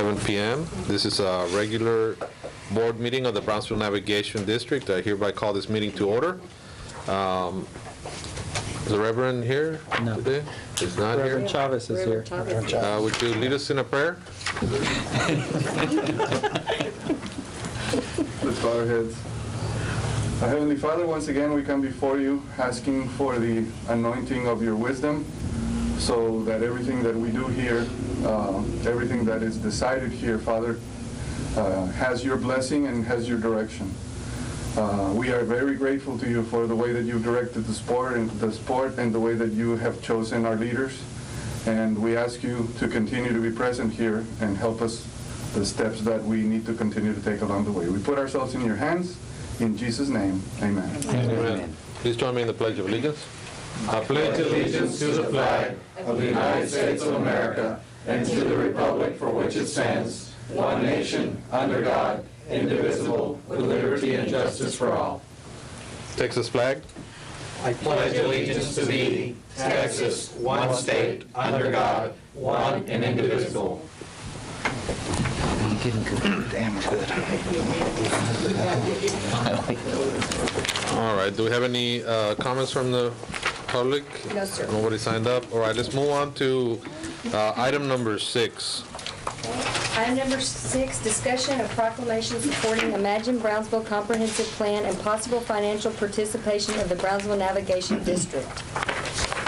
7 p.m. This is a regular board meeting of the Brownsville Navigation District. I hereby call this meeting to order. Is the Reverend here today? He's not here. Reverend Chavez is here. Would you lead us in a prayer? Let's bow our heads. Our Heavenly Father, once again we come before you asking for the anointing of your wisdom so that everything that we do here, everything that is decided here, Father, has your blessing and has your direction. We are very grateful to you for the way that you've directed the sport and the way that you have chosen our leaders. And we ask you to continue to be present here and help us the steps that we need to continue to take along the way. We put ourselves in your hands. In Jesus' name, amen. Amen. Please join me in the Pledge of Allegiance. I pledge allegiance to the flag of the United States of America and to the republic for which it stands, one nation, under God, indivisible, with liberty and justice for all. Texas flag. I pledge allegiance to thee, Texas, one state, under God, one and indivisible. Getting good. Damn good. All right. Do we have any comments from the public? No, sir. Nobody signed up. All right. Let's move on to item number 6. Item number 6, discussion of proclamation supporting Imagine Brownsville Comprehensive Plan and possible financial participation of the Brownsville Navigation District.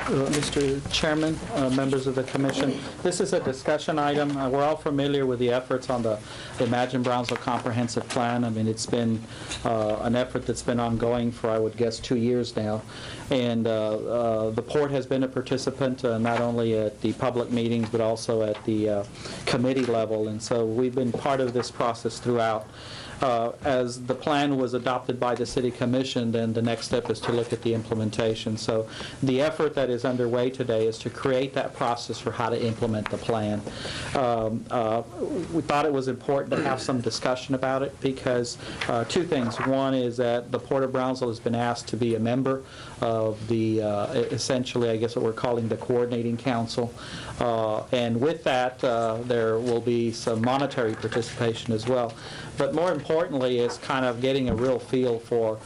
Mr. Chairman, members of the Commission, this is a discussion item. We're all familiar with the efforts on the Imagine Brownsville Comprehensive Plan. I mean, it's been an effort that's been ongoing for, I would guess, 2 years now. And the Port has been a participant not only at the public meetings but also at the committee level. And so we've been part of this process throughout. As the plan was adopted by the City Commission, then the next step is to look at the implementation. So the effort that is underway today is to create that process for how to implement the plan. We thought it was important to have some discussion about it because 2 things. One is that the Port of Brownsville has been asked to be a member of the, essentially, I guess what we're calling the Coordinating Council. And with that, there will be some monetary participation as well. But more importantly is kind of getting a real feel for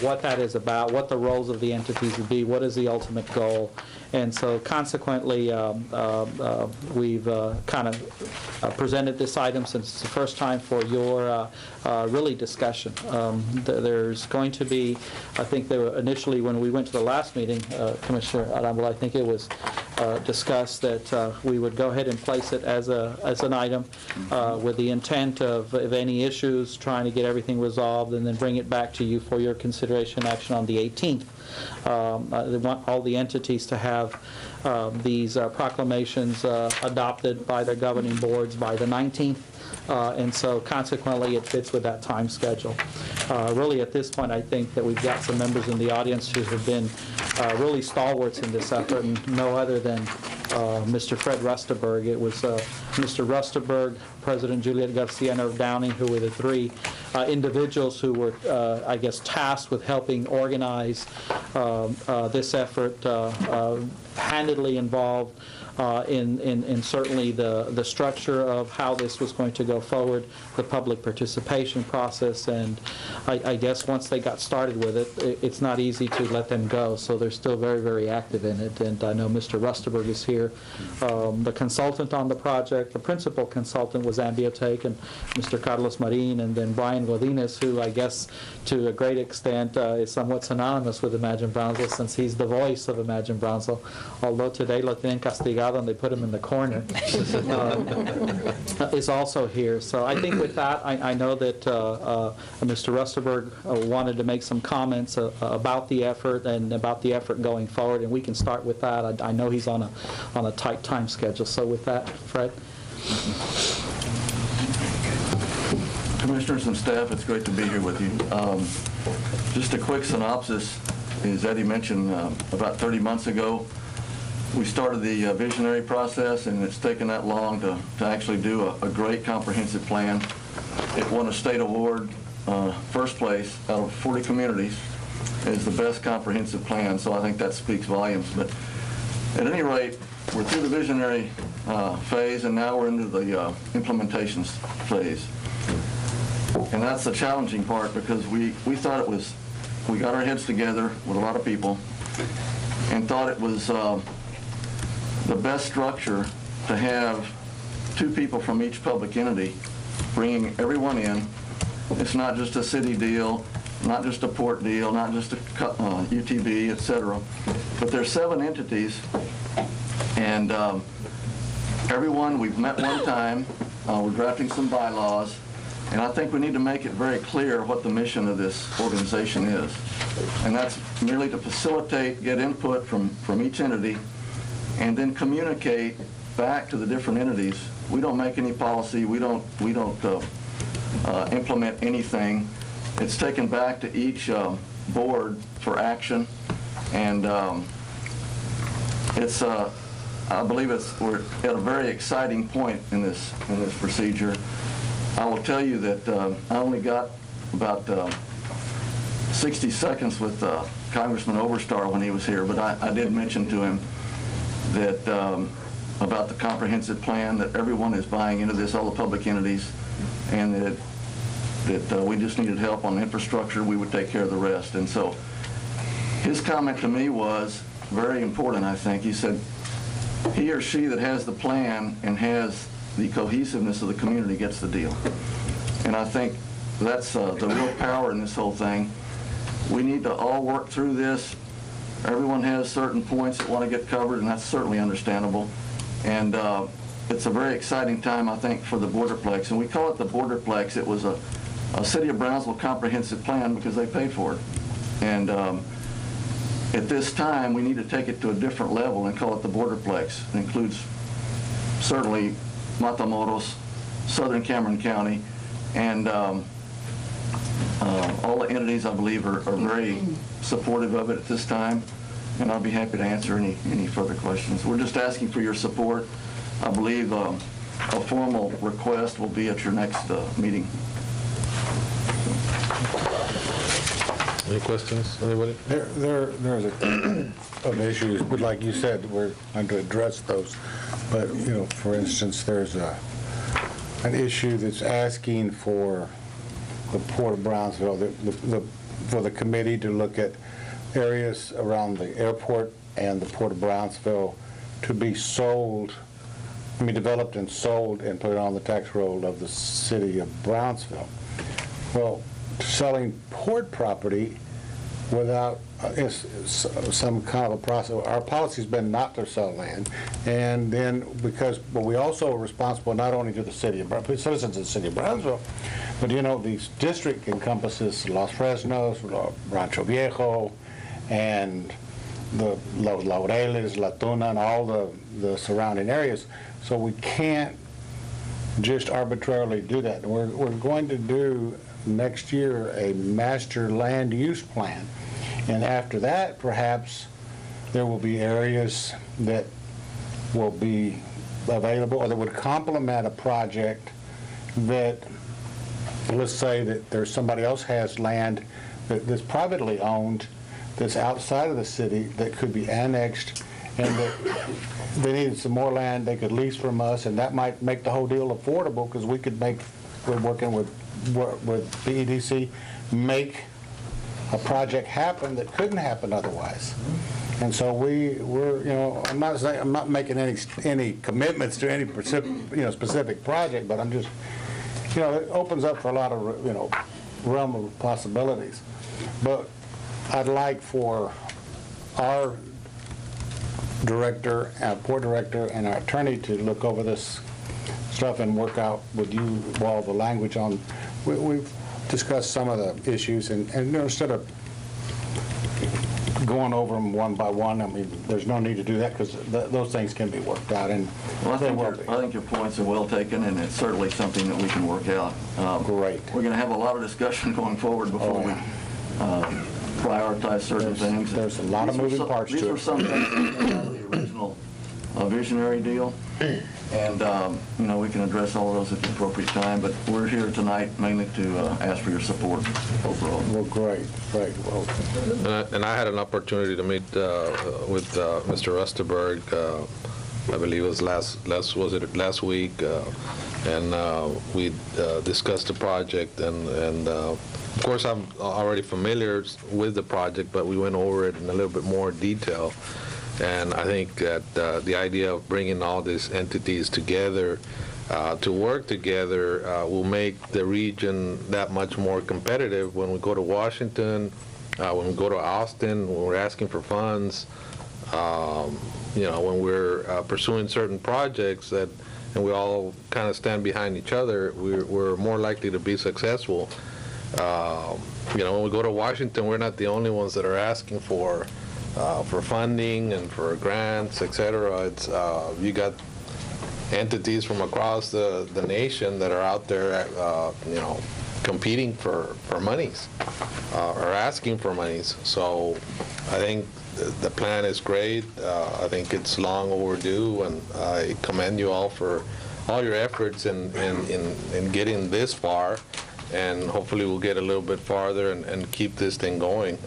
what that is about, what the roles of the entities would be, what is the ultimate goal. And so consequently, we've kind of presented this item since it's the first time for your really discussion. There's going to be, I think there were initially when we went to the last meeting, Commissioner Arambula, I think it was discussed that we would go ahead and place it as an item with the intent of, if any issues, trying to get everything resolved and then bring it back to you for your consideration action on the 18th. They want all the entities to have these proclamations adopted by their governing boards by the 19th. And so consequently it fits with that time schedule. Really at this point I think that we've got some members in the audience who have been really stalwarts in this effort, and no other than Mr. Fred Rustenberg. It was Mr. Rustenberg, President Juliet Garcia, and Irv Downing, who were the 3 individuals who were, I guess, tasked with helping organize this effort, handedly involved in certainly the structure of how this was going to go forward, the public participation process, and I guess once they got started with it, it's not easy to let them go, so they're still very, very active in it. And I know Mr. Rustenberg is here. The consultant on the project, the principal consultant was Ambiotech, and Mr. Carlos Marin, and then Brian Godinez, who I guess to a great extent is somewhat synonymous with Imagine Brownsville since he's the voice of Imagine Brownsville, although today lo tienen castigado and they put him in the corner, is also here. So I think with that, I know that Mr. Rustenberg wanted to make some comments about the effort and about the effort going forward, and we can start with that. I know he's on a tight time schedule. So with that, Fred. Commissioners and staff, it's great to be here with you. Just a quick synopsis, as Eddie mentioned, about 30 months ago, we started the visionary process, and it's taken that long to actually do a great comprehensive plan. It won a state award, first place out of 40 communities. It's the best comprehensive plan, so I think that speaks volumes. But at any rate, we're through the visionary phase, and now we're into the implementations phase. And that's the challenging part, because we thought it was, we got our heads together with a lot of people and thought it was the best structure to have 2 people from each public entity bringing everyone in. It's not just a city deal, not just a port deal, not just a UTB, et cetera, but there's 7 entities, and everyone, we've met one time, we're drafting some bylaws, and I think we need to make it very clear what the mission of this organization is. And that's merely to facilitate, get input from each entity, and then communicate back to the different entities. We don't make any policy, we don't implement anything. It's taken back to each board for action, and it's I believe we're at a very exciting point in this procedure. I will tell you that I only got about 60 seconds with Congressman Overstar when he was here, but I did mention to him that about the comprehensive plan, that everyone is buying into this, all the public entities, and that we just needed help on infrastructure. We would take care of the rest. And so his comment to me was very important, I think. He said, he or she that has the plan and has the cohesiveness of the community gets the deal. And I think that's the real power in this whole thing. We need to all work through this. Everyone has certain points that want to get covered, and that's certainly understandable. And it's a very exciting time, I think, for the Borderplex. And we call it the Borderplex. It was a City of Brownsville comprehensive plan because they paid for it. And at this time, we need to take it to a different level and call it the Borderplex. It includes certainly Matamoros, Southern Cameron County, and all the entities, I believe, are very supportive of it at this time, and I'll be happy to answer any further questions. We're just asking for your support. I believe a formal request will be at your next meeting. Any questions, anybody? There's of issues, but like you said, we're going to address those. But, you know, for instance, there's an issue that's asking for the Port of Brownsville, for the committee to look at areas around the airport and the Port of Brownsville to be sold, developed and sold and put on the tax roll of the city of Brownsville. Well, selling port property without some kind of a process. Our policy's been not to sell land, and then but we also are responsible not only to the city of citizens of the city of Brownsville, but you know, the district encompasses Los Fresnos, Rancho Viejo, and the Laureles, La Tuna, and all the surrounding areas. So we can't just arbitrarily do that. We're going to do next year a master land use plan, and after that perhaps there will be areas that will be available or that would complement a project that, let's say that there's somebody else has land that's privately owned that's outside of the city that could be annexed, and that they needed some more land they could lease from us, and that might make the whole deal affordable, because we could we're working with BEDC, make a project happen that couldn't happen otherwise. And so we're, you know, I'm not making any commitments to any specific project, but I'm just, you know, it opens up for a lot of, you know, realm of possibilities. But I'd like for our director, our port director, and our attorney to look over this stuff and work out with you all the language on. We've discussed some of the issues, and you know, instead of going over them one by one, I mean, there's no need to do that, because those things can be worked out, and well, I think your points are well taken, and it's certainly something that we can work out. Great. We're going to have a lot of discussion going forward before we prioritize certain things. There's a lot of moving parts to it. These were some things that came out of the original visionary deal, and you know, we can address all of those at the appropriate time, but we're here tonight mainly to ask for your support overall. Well, great. Well, and I had an opportunity to meet with Mr. Osterberg I believe it was last week, and we discussed the project, and of course I'm already familiar with the project, but we went over it in a little bit more detail. And I think that the idea of bringing all these entities together to work together will make the region that much more competitive when we go to Washington, when we go to Austin, when we're asking for funds, when we're pursuing certain projects and we all kind of stand behind each other, we're more likely to be successful. When we go to Washington, we're not the only ones that are asking for funding and for grants, etc. It's you got entities from across the nation that are out there, competing for monies or asking for monies. So I think the plan is great. I think it's long overdue, and I commend you all for all your efforts in getting this far. And hopefully we'll get a little bit farther and keep this thing going.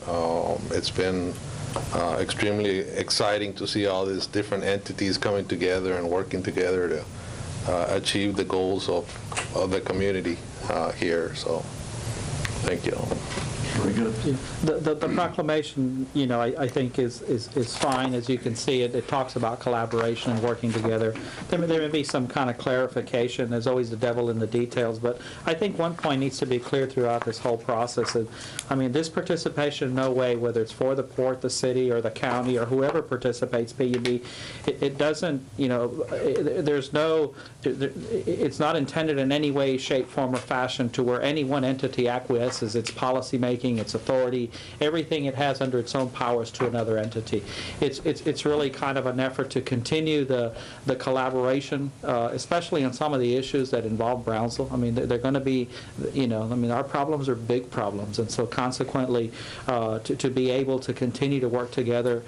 It's been extremely exciting to see all these different entities coming together and working together to achieve the goals of the community here. So thank you. Very good. The proclamation, I think is fine. As you can see, it talks about collaboration and working together. There may be some kind of clarification. There's always the devil in the details, but I think one point needs to be clear throughout this whole process. This participation in no way, whether it's for the port, the city, or the county, or whoever participates, BND, it doesn't, it's not intended in any way, shape, form, or fashion to where any one entity acquiesces its policy making, its authority, everything it has under its own powers to another entity. It's really kind of an effort to continue the collaboration, especially on some of the issues that involve Brownsville. They're going to be, our problems are big problems, and so consequently, to be able to continue to work together,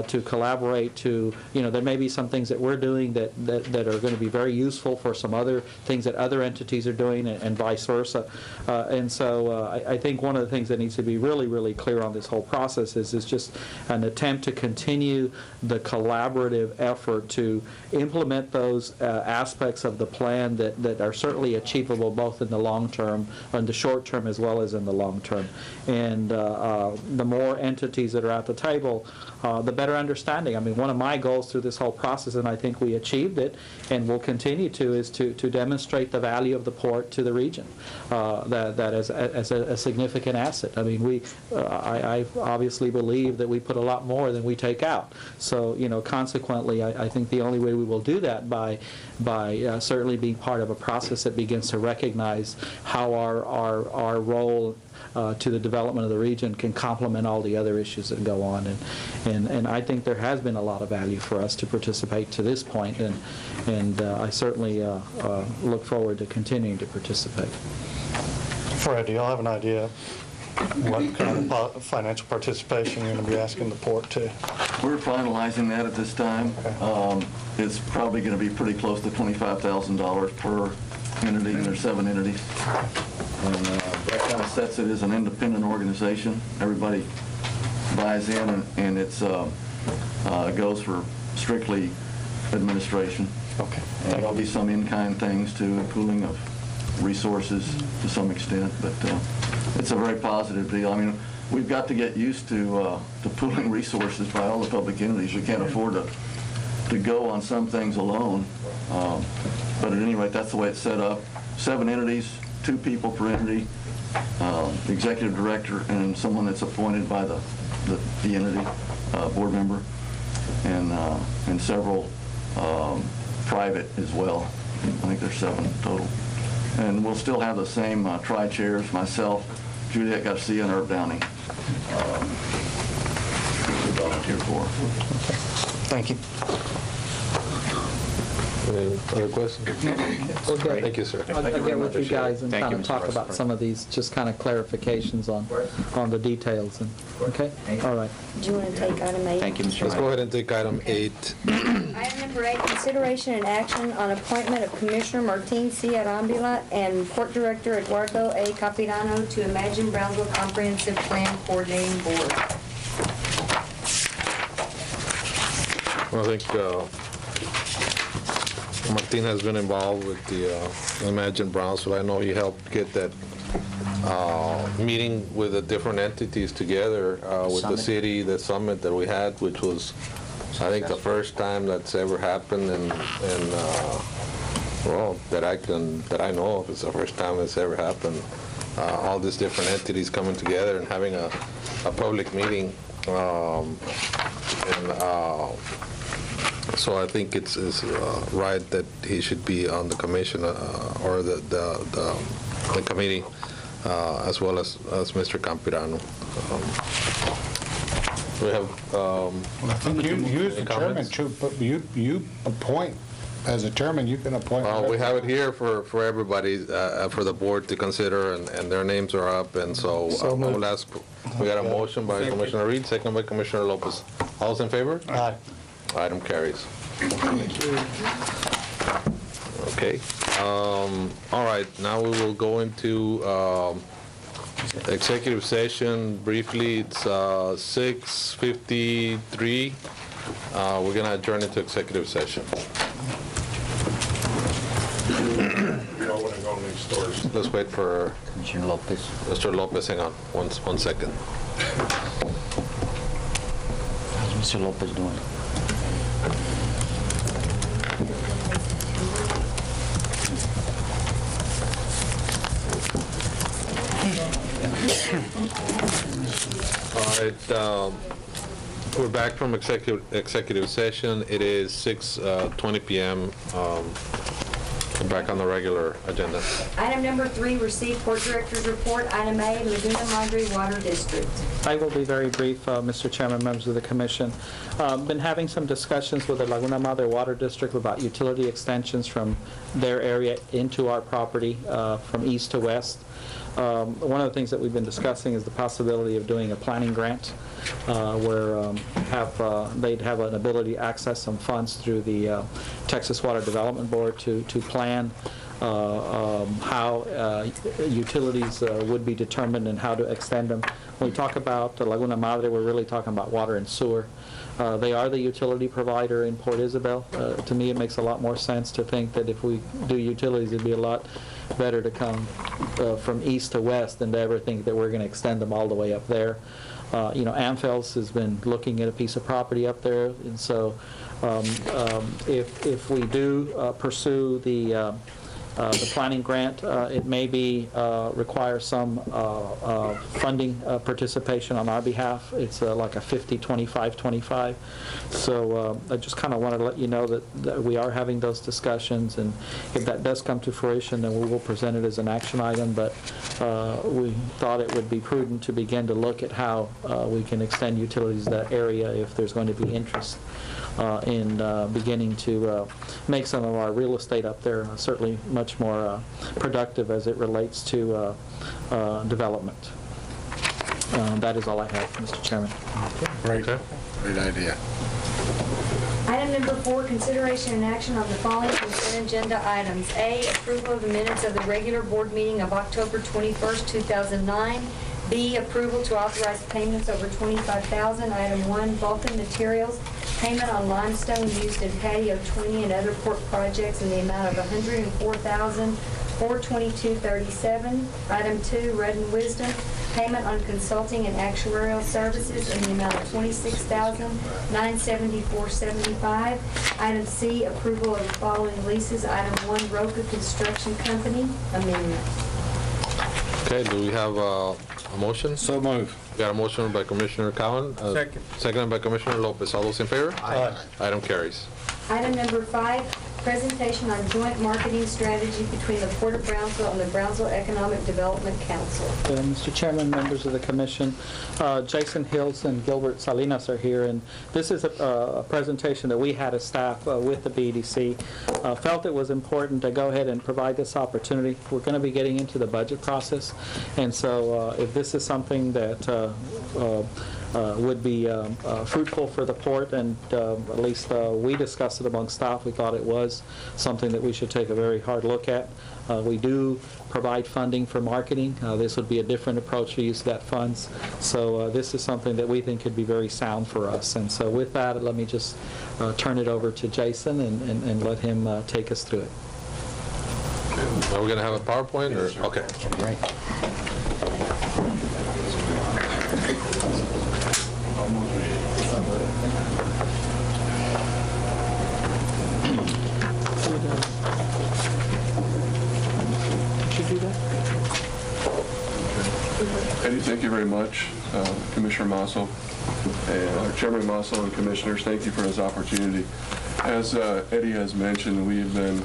to collaborate, there may be some things that we're doing that are going to be very useful for some other things that other entities are doing, and vice versa. And so I think one of the things that needs to be really, really clear on this whole process is just an attempt to continue the collaborative effort to implement those aspects of the plan that are certainly achievable both in the long term, in the short term, as well as in the long term. And the more entities that are at the table, the better understanding. One of my goals through this whole process, and I think we achieved it and will continue to, is to demonstrate the value of the port to the region, that as a significant asset. I obviously believe that we put a lot more than we take out. So, consequently, I think the only way we will do that by certainly being part of a process that begins to recognize how our role to the development of the region can complement all the other issues that go on. And I think there has been a lot of value for us to participate to this point, and I certainly look forward to continuing to participate. Fred, do y'all have an idea what kind of financial participation you're going to be asking the port to? We're finalizing that at this time. It's probably going to be pretty close to $25,000 per entity, and there's 7 entities. And that kind of sets it as an independent organization. Everybody buys in, and it's goes for strictly administration. Okay. And there'll be some in-kind things too, pooling of resources to some extent, but it's a very positive deal. We've got to get used to pooling resources by all the public entities. We can't afford to go on some things alone. But at any rate, that's the way it's set up. 7 entities, 2 people per entity, the executive director, and someone that's appointed by the entity, board member, and several private as well. I think there's 7 total. And we'll still have the same tri-chairs, myself, Juliet Garcia, and Herb Downey, to volunteer for. Thank you. Any other questions? Okay. Thank you, sir. I'll get with you guys and Thank kind you, of Mr. talk Vice about some of these, just kind of clarifications on the details. Okay? All right. Do you want to take item 8? Thank you, Mr. Let's go ahead and take item 8. Item number 8, consideration and action on appointment of Commissioner Martin C. Arambula and Port Director Eduardo A. Capirano to Imagine Brownsville Comprehensive Plan Coordinating Board. Well, I think Martin has been involved with the Imagine Brownsville. I know he helped get that meeting with the different entities together with the city, the summit that we had, which was, I think, the first time that's ever happened, and well, that I know of, it's the first time it's ever happened. All these different entities coming together and having a public meeting, so I think it's right that he should be on the commission or the committee, as well as Mr. Campirano. We have. I think you as the chairman, too, but you appoint. As a chairman, you can appoint. We have it here for everybody, for the board to consider, and their names are up, and so I will ask, we got a motion by Commissioner Reed, second by Commissioner Lopez. All those in favor? Aye. Item carries. Okay. All right, now we will go into executive session briefly. It's 6:53. We're going to adjourn into executive session. Let's wait for Commissioner Lopez. Mr. Lopez. Hang on, one second. How's Mr. Lopez doing? All right, we're back from executive session. It is 6:20 p.m. We're back on the regular agenda. Item number 3, receive Port Director's report. Item A, Laguna Madre Water District. I will be very brief, Mr. Chairman, members of the commission. Been having some discussions with the Laguna Madre Water District about utility extensions from their area into our property from east to west. One of the things that we've been discussing is the possibility of doing a planning grant where they'd have an ability to access some funds through the Texas Water Development Board to plan how utilities would be determined and how to extend them. When we talk about Laguna Madre, we're really talking about water and sewer. They are the utility provider in Port Isabel. To me, it makes a lot more sense to think that if we do utilities, it'd be a lot better to come from east to west than to ever think that we're going to extend them all the way up there. Amphels has been looking at a piece of property up there, and so if we do pursue the planning grant, it may be require some funding participation on our behalf. It's like a 50-25-25. So I just kind of want to let you know that we are having those discussions, and if that does come to fruition, then we will present it as an action item. But we thought it would be prudent to begin to look at how we can extend utilities to that area if there's going to be interest in beginning to make some of our real estate up there certainly much more productive as it relates to development. That is all I have, Mr. Chairman. Great. Great idea. Item number 4, consideration and action on the following consent agenda items. A, approval of the minutes of the regular board meeting of October 21st, 2009. B, approval to authorize payments over $25,000. Item 1, Vulcan Materials, payment on limestone used in patio 20 and other port projects in the amount of $104,422.37. Item 2, Rudd and Wisdom, payment on consulting and actuarial services in the amount of $26,974.75. Item C, approval of the following leases. Item 1, Roca Construction Company, amendment. Okay, do we have a motion? So move. We got a motion by Commissioner Cowan. Second. Seconded by Commissioner Lopez. All those in favor? Aye. Item carries. Item number 5, presentation on joint marketing strategy between the Port of Brownsville and the Brownsville Economic Development Council. Mr. Chairman, members of the commission, Jason Hills and Gilbert Salinas are here, and this is a presentation that we had as staff with the BDC. Felt it was important to go ahead and provide this opportunity. We're going to be getting into the budget process, and so if this is something that would be fruitful for the port, and at least we discussed it among staff. We thought it was something that we should take a very hard look at. We do provide funding for marketing. This would be a different approach to use that funds. So this is something that we think could be very sound for us. And so with that, let me just turn it over to Jason and let him take us through it. Are we going to have a PowerPoint? Or? Okay. Right. Eddie, thank you very much. Commissioner Masso, and Chairman Masso and Commissioners, thank you for this opportunity. As Eddie has mentioned, we've been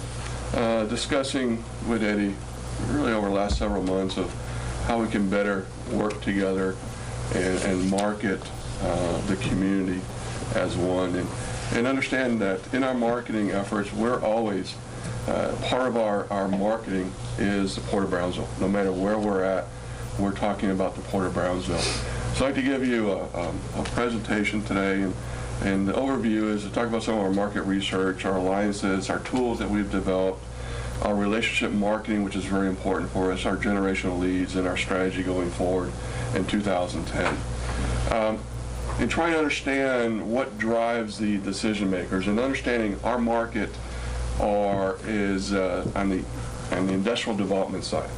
discussing with Eddie really over the last several months of how we can better work together and market the community as one. And understand that in our marketing efforts, we're always, part of our marketing is the Port of Brownsville. No matter where we're at, we're talking about the Port of Brownsville. So I'd like to give you a presentation today, and the overview is to talk about some of our market research, our alliances, our tools that we've developed, our relationship marketing, which is very important for us, our generational leads, and our strategy going forward in 2010. And trying to understand what drives the decision makers, and understanding our market is on the industrial development side.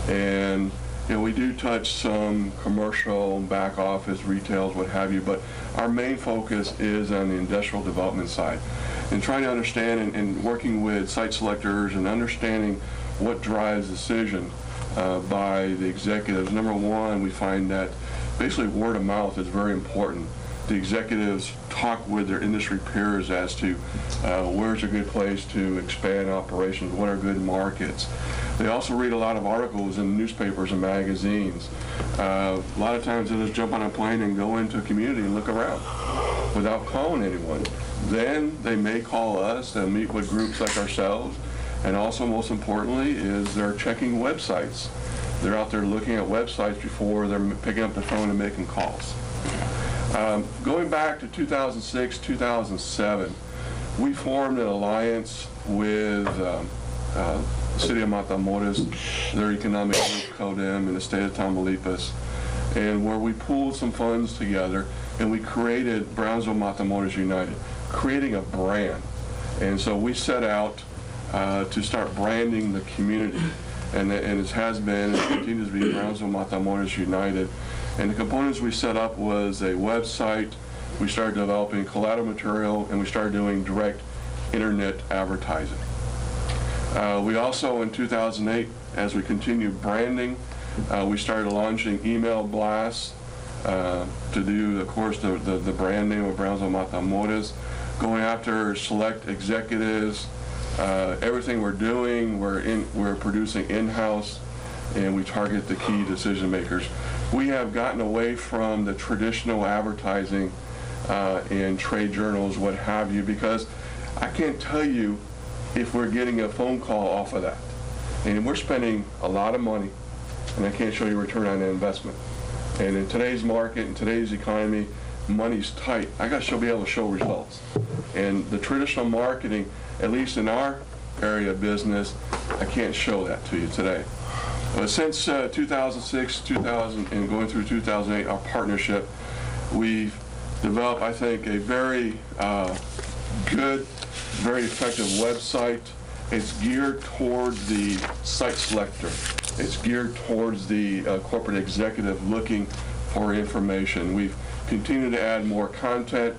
And we do touch some commercial, back office, retails, what have you, but our main focus is on the industrial development side. And trying to understand and working with site selectors and understanding what drives decision by the executives. Number one, we find that basically word of mouth is very important. The executives talk with their industry peers as to where's a good place to expand operations, what are good markets. They also read a lot of articles in newspapers and magazines. A lot of times they'll just jump on a plane and go into a community and look around without calling anyone. Then they may call us and meet with groups like ourselves. And also, most importantly, is they're checking websites. They're out there looking at websites before they're picking up the phone and making calls. Going back to 2006, 2007, we formed an alliance with the City of Matamoros, their economic group, CODEM, in the state of Tamaulipas, and where we pooled some funds together and we created Brownsville Matamoros United, creating a brand. And so we set out to start branding the community, and it has been and continues to be Brownsville Matamoros United. And the components we set up was a website, we started developing collateral material, and we started doing direct internet advertising. We also, in 2008, as we continued branding, we started launching email blasts to do, of course, the brand name of Brownsville Matamoros, going after select executives. Everything we're doing, we're producing in-house, and we target the key decision makers. We have gotten away from the traditional advertising in trade journals, what have you, because I can't tell you if we're getting a phone call off of that. And we're spending a lot of money, and I can't show you return on investment. And in today's market, in today's economy, money's tight. I got to be able to show results. And the traditional marketing, at least in our area of business, I can't show that to you today. But since 2006, 2000, and going through 2008, our partnership, we've developed, I think, a very good, very effective website. It's geared towards the site selector. It's geared towards the corporate executive looking for information. We've continued to add more content,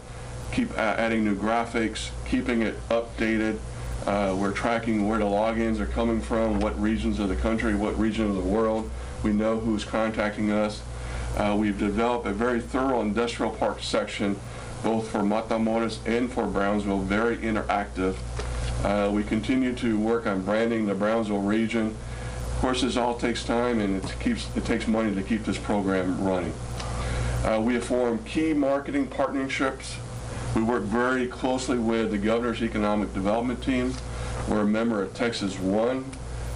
keep adding new graphics, keeping it updated. We're tracking where the logins are coming from, what regions of the country, what region of the world. We know who's contacting us. We've developed a very thorough industrial park section, both for Matamoros and for Brownsville, very interactive. We continue to work on branding the Brownsville region. Of course, this all takes time, and it takes money to keep this program running. We have formed key marketing partnerships. We work very closely with the Governor's Economic Development Team. We're a member of Texas One.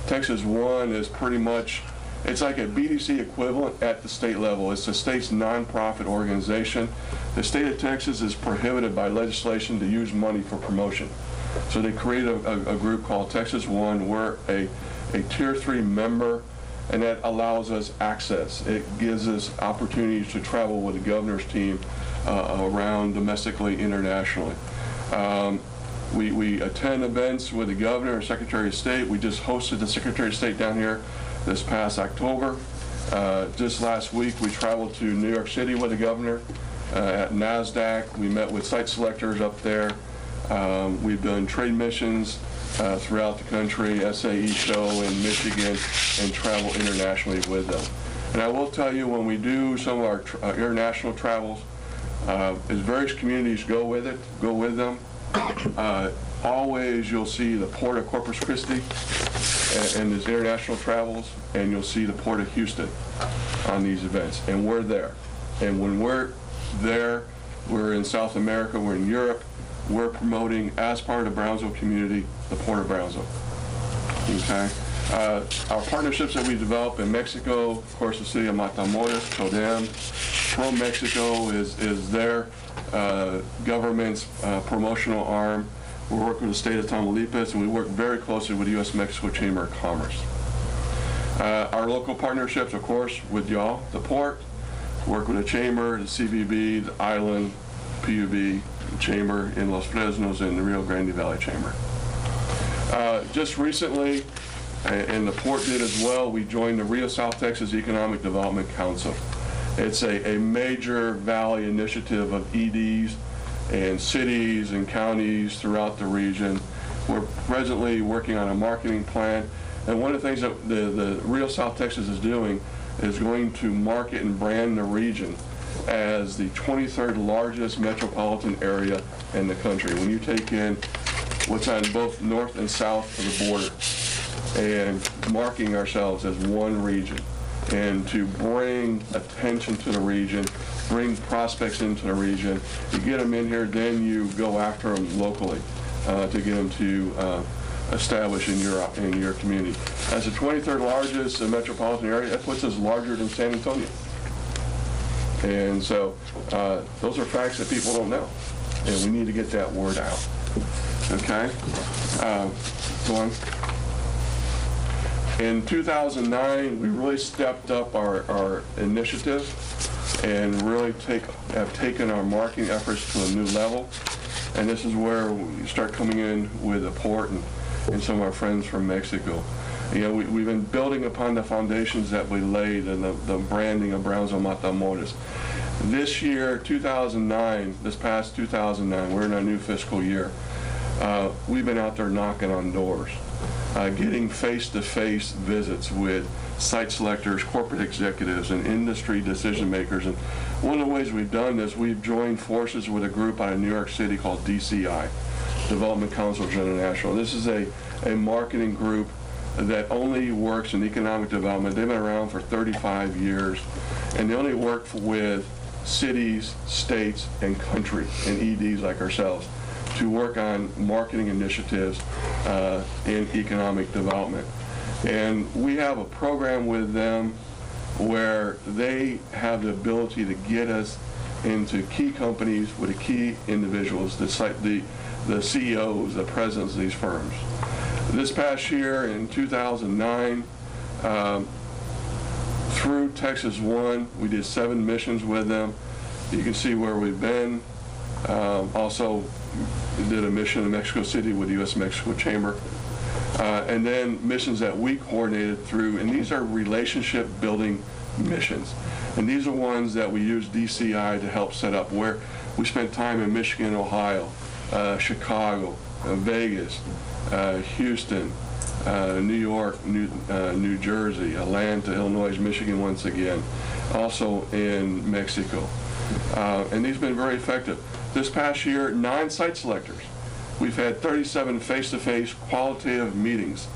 Texas One is pretty much It's like a BDC equivalent at the state level. It's the state's nonprofit organization. The state of Texas is prohibited by legislation to use money for promotion. So they created a group called Texas One. We're a Tier 3 member, and that allows us access. It gives us opportunities to travel with the governor's team around domestically, internationally. We attend events with the governor and Secretary of State. We just hosted the Secretary of State down here this past October. Just last week, we traveled to New York City with the governor at NASDAQ. We met with site selectors up there. We've done trade missions throughout the country, SAE show in Michigan, and travel internationally with them. And I will tell you, when we do some of our international travels, as various communities go with them, always you'll see the Port of Corpus Christi and his international travels, and you'll see the Port of Houston on these events, and we're there. And when we're there, we're in South America, we're in Europe, we're promoting, as part of the Brownsville community, the Port of Brownsville. Okay? Our partnerships that we develop in Mexico, of course, the city of Matamoros, CODEM, Pro-Mexico is their government's promotional arm. We work with the state of Tamaulipas, and we work very closely with the U.S.-Mexico Chamber of Commerce. Our local partnerships, of course, with y'all, the port, work with the chamber, the CBB, the island, PUB, chamber in Los Fresnos, and the Rio Grande Valley Chamber. Just recently, and the port did as well, we joined the Rio South Texas Economic Development Council. It's a major valley initiative of EDs and cities and counties throughout the region. We're presently working on a marketing plan, and one of the things that the Rio South Texas is doing is going to market and brand the region as the 23rd largest metropolitan area in the country. When you take in what's on both north and south of the border, and marking ourselves as one region, and to bring attention to the region, bring prospects into the region. You get them in here, then you go after them locally to get them to establish in your community. As the 23rd largest metropolitan area, that puts us larger than San Antonio. And so those are facts that people don't know, and we need to get that word out. Okay? Go on. In 2009, we really stepped up our initiative and really have taken our marketing efforts to a new level. And this is where we start coming in with the port and some of our friends from Mexico. You know, we've been building upon the foundations that we laid and the branding of Brownsville Matamoros. This year, 2009, this past 2009, we're in our new fiscal year. We've been out there knocking on doors, getting face-to-face visits with site selectors, corporate executives, and industry decision makers. And one of the ways we've done this, we've joined forces with a group out of New York City called DCI, Development Councils International. This is a marketing group that only works in economic development. They've been around for 35 years, and they only work with cities, states, and country, and EDs like ourselves, to work on marketing initiatives in economic development. And we have a program with them where they have the ability to get us into key companies with the key individuals, the CEOs, the presidents of these firms. This past year in 2009, through Texas One, we did 7 missions with them. You can see where we've been. Also did a mission in Mexico City with the U.S.-Mexico Chamber. And then missions that we coordinated through, and these are relationship building missions. And these are ones that we use DCI to help set up, where we spent time in Michigan, Ohio, Chicago, Vegas, Houston, New York, New Jersey, Atlanta, Illinois, Michigan once again, also in Mexico. And these have been very effective. This past year, 9 site selectors. We've had 37 face-to-face qualitative meetings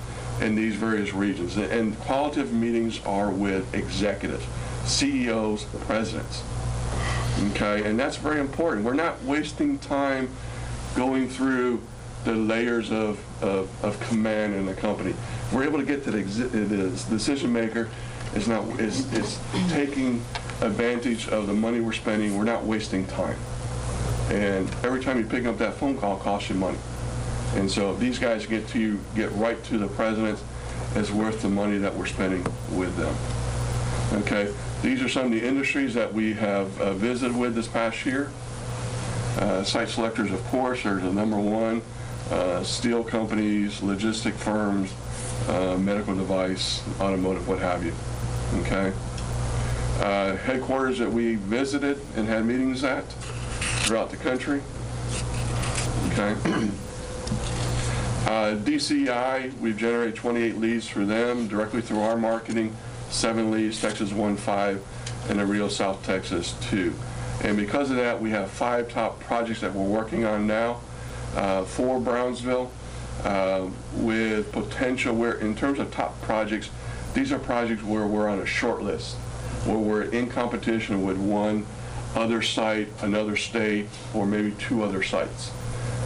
in these various regions. And qualitative meetings are with executives, CEOs, presidents. Okay, and that's very important. We're not wasting time going through the layers of command in the company. We're able to get to the decision maker is taking advantage of the money we're spending. We're not wasting time. And every time you pick up that phone call, it costs you money. And so if these guys get right to the president, it's worth the money that we're spending with them. Okay, these are some of the industries that we have visited with this past year. Site selectors, of course, are the number one. Steel companies, logistic firms, medical device, automotive, what have you. Okay. Headquarters that we visited and had meetings at throughout the country. Okay. DCI, we've generated 28 leads through them, directly through our marketing, 7 leads, Texas 1-5, and the Rio South Texas 2. And because of that, we have 5 top projects that we're working on now for Brownsville with potential, where in terms of top projects, these are projects where we're on a short list, where we're in competition with one other site, another state, or maybe 2 other sites.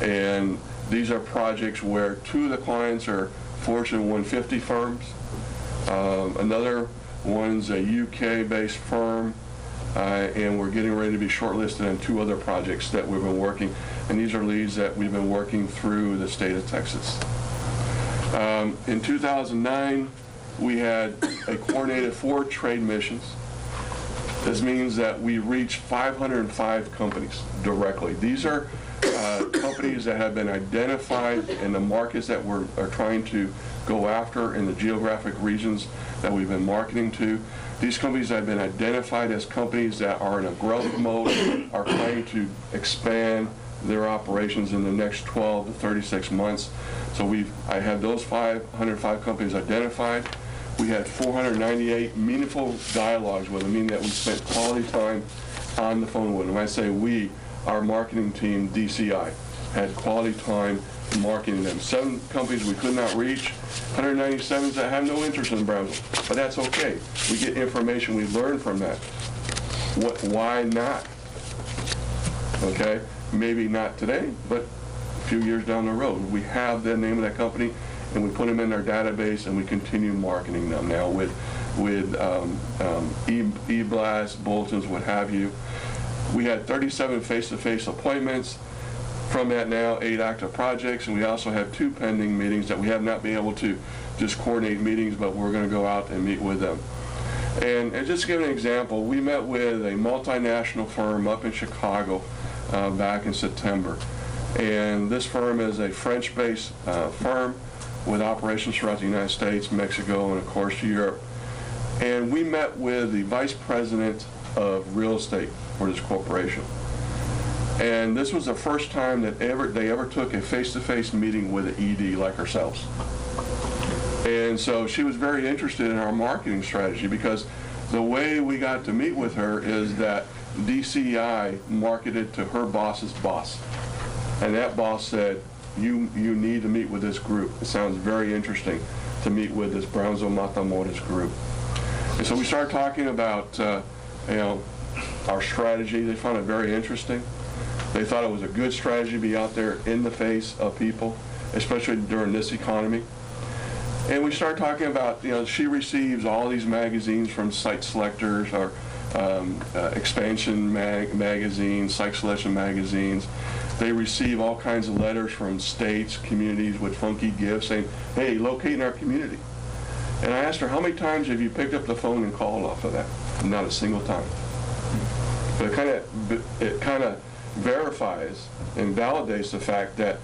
And these are projects where 2 of the clients are Fortune 150 firms. Another one's a UK-based firm, and we're getting ready to be shortlisted on 2 other projects that we've been working. And these are leads that we've been working through the state of Texas. In 2009, we had a coordinated 4 trade missions. This means that we reached 505 companies directly. These are companies that have been identified in the markets that we're trying to go after in the geographic regions that we've been marketing to. These companies have been identified as companies that are in a growth mode, are trying to expand their operations in the next 12 to 36 months. So I had those 505 companies identified. We had 498 meaningful dialogues with them, meaning that we spent quality time on the phone with them. When I say we, our marketing team, DCI, had quality time marketing them. 7 companies we could not reach, 197 that have no interest in Brownsville, but that's okay. We get information, we learn from that. Why not? Okay, maybe not today, but a few years down the road. We have the name of that company, and we put them in our database, and we continue marketing them now with e-blast, bulletins, what have you. We had 37 face-to-face appointments. From that now, 8 active projects, and we also have 2 pending meetings that we have not been able to just coordinate meetings, but we're going to go out and meet with them. And just to give an example, we met with a multinational firm up in Chicago back in September. And this firm is a French-based firm with operations throughout the United States, Mexico, and of course Europe. And we met with the vice president of real estate for this corporation. And this was the first time that they ever took a face-to-face meeting with an ED like ourselves. And so she was very interested in our marketing strategy, because the way we got to meet with her is that DCI marketed to her boss's boss. And that boss said, you need to meet with this group. It sounds very interesting to meet with this Brownsville Matamoros group. And so we started talking about our strategy. They found it very interesting. They thought it was a good strategy to be out there in the face of people, especially during this economy. And we started talking about, she receives all these magazines from site selectors, or expansion magazines, site selection magazines. They receive all kinds of letters from states, communities with funky gifts saying, hey, locate in our community. And I asked her, how many times have you picked up the phone and called off of that? Not a single time. But it kind of verifies and validates the fact that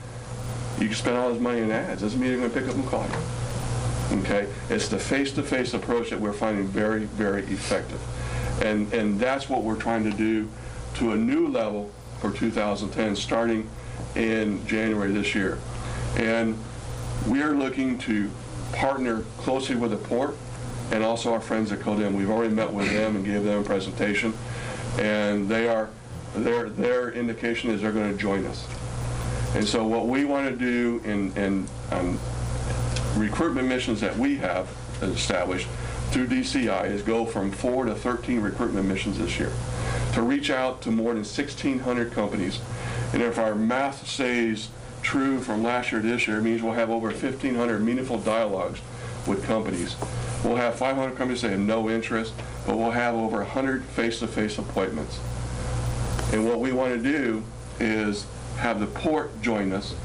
you can spend all this money in ads. Doesn't mean you're going to pick up and call you. Okay? It's the face-to-face approach that we're finding very, very effective. And that's what we're trying to do to a new level for 2010, starting in January this year. And we are looking to partner closely with the port and also our friends at Codem. We've already met with them and gave them a presentation, and their indication is they're going to join us. And so what we want to do in recruitment missions that we have established through DCI is go from 4 to 13 recruitment missions this year to reach out to more than 1,600 companies. And if our math stays true from last year to this year, it means we'll have over 1,500 meaningful dialogues with companies. We'll have 500 companies that have no interest, but we'll have over 100 face-to-face appointments. And what we want to do is have the port join us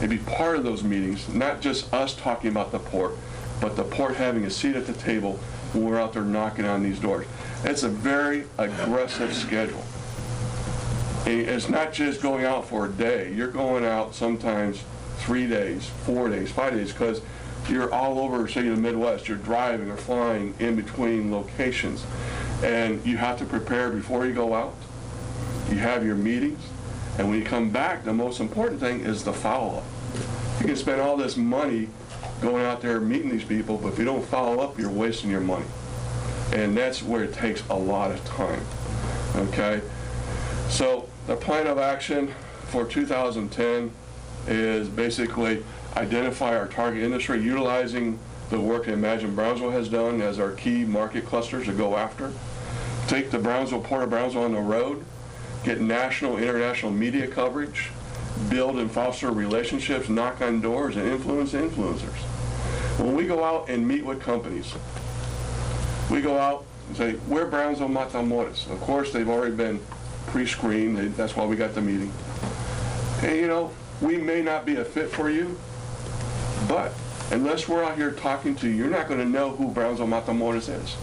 and be part of those meetings, not just us talking about the port, but the port having a seat at the table when we're out there knocking on these doors. It's a very aggressive schedule. It's not just going out for a day. You're going out sometimes 3 days, 4 days, 5 days, because you're all over, say, the Midwest. You're driving or flying in between locations. And you have to prepare before you go out. You have your meetings. And when you come back, the most important thing is the follow-up. You can spend all this money going out there meeting these people, but if you don't follow up, you're wasting your money. And that's where it takes a lot of time. Okay? So the plan of action for 2010 is basically identify our target industry, utilizing the work that Imagine Brownsville has done as our key market clusters to go after. Take the Port of Brownsville on the road, get national, international media coverage, build and foster relationships, knock on doors, and influence influencers. When we go out and meet with companies, we go out and say, we're Brownsville Matamoros. Of course, they've already been pre-screened. That's why we got the meeting. And, you know, we may not be a fit for you, but unless we're out here talking to you, you're not going to know who Brownsville Matamoros is.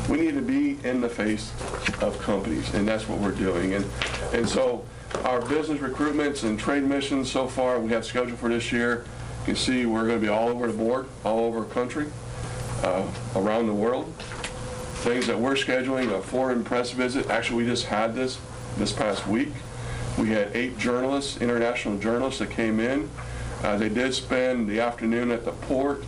We need to be in the face of companies, and that's what we're doing. And so our business recruitments and trade missions so far we have scheduled for this year, you can see we're going to be all over the board, all over the country, around the world. Things that we're scheduling, a foreign press visit. Actually, we just had this past week. We had 8 journalists, international journalists that came in. They did spend the afternoon at the port.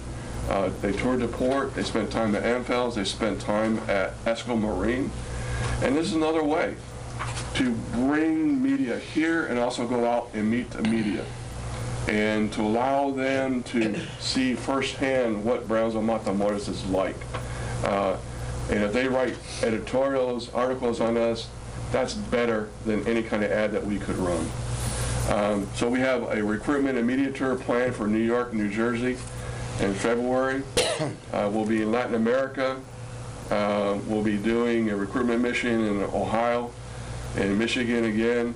They toured the port. They spent time at AmFels. They spent time at Esco Marine. And this is another way to bring media here and also go out and meet the media and to allow them to see firsthand what Brownsville Matamoros is like. And if they write editorials, articles on us, that's better than any kind of ad that we could run. So we have a recruitment and media tour planned for New York, New Jersey in February. We'll be in Latin America. We'll be doing a recruitment mission in Ohio and Michigan again.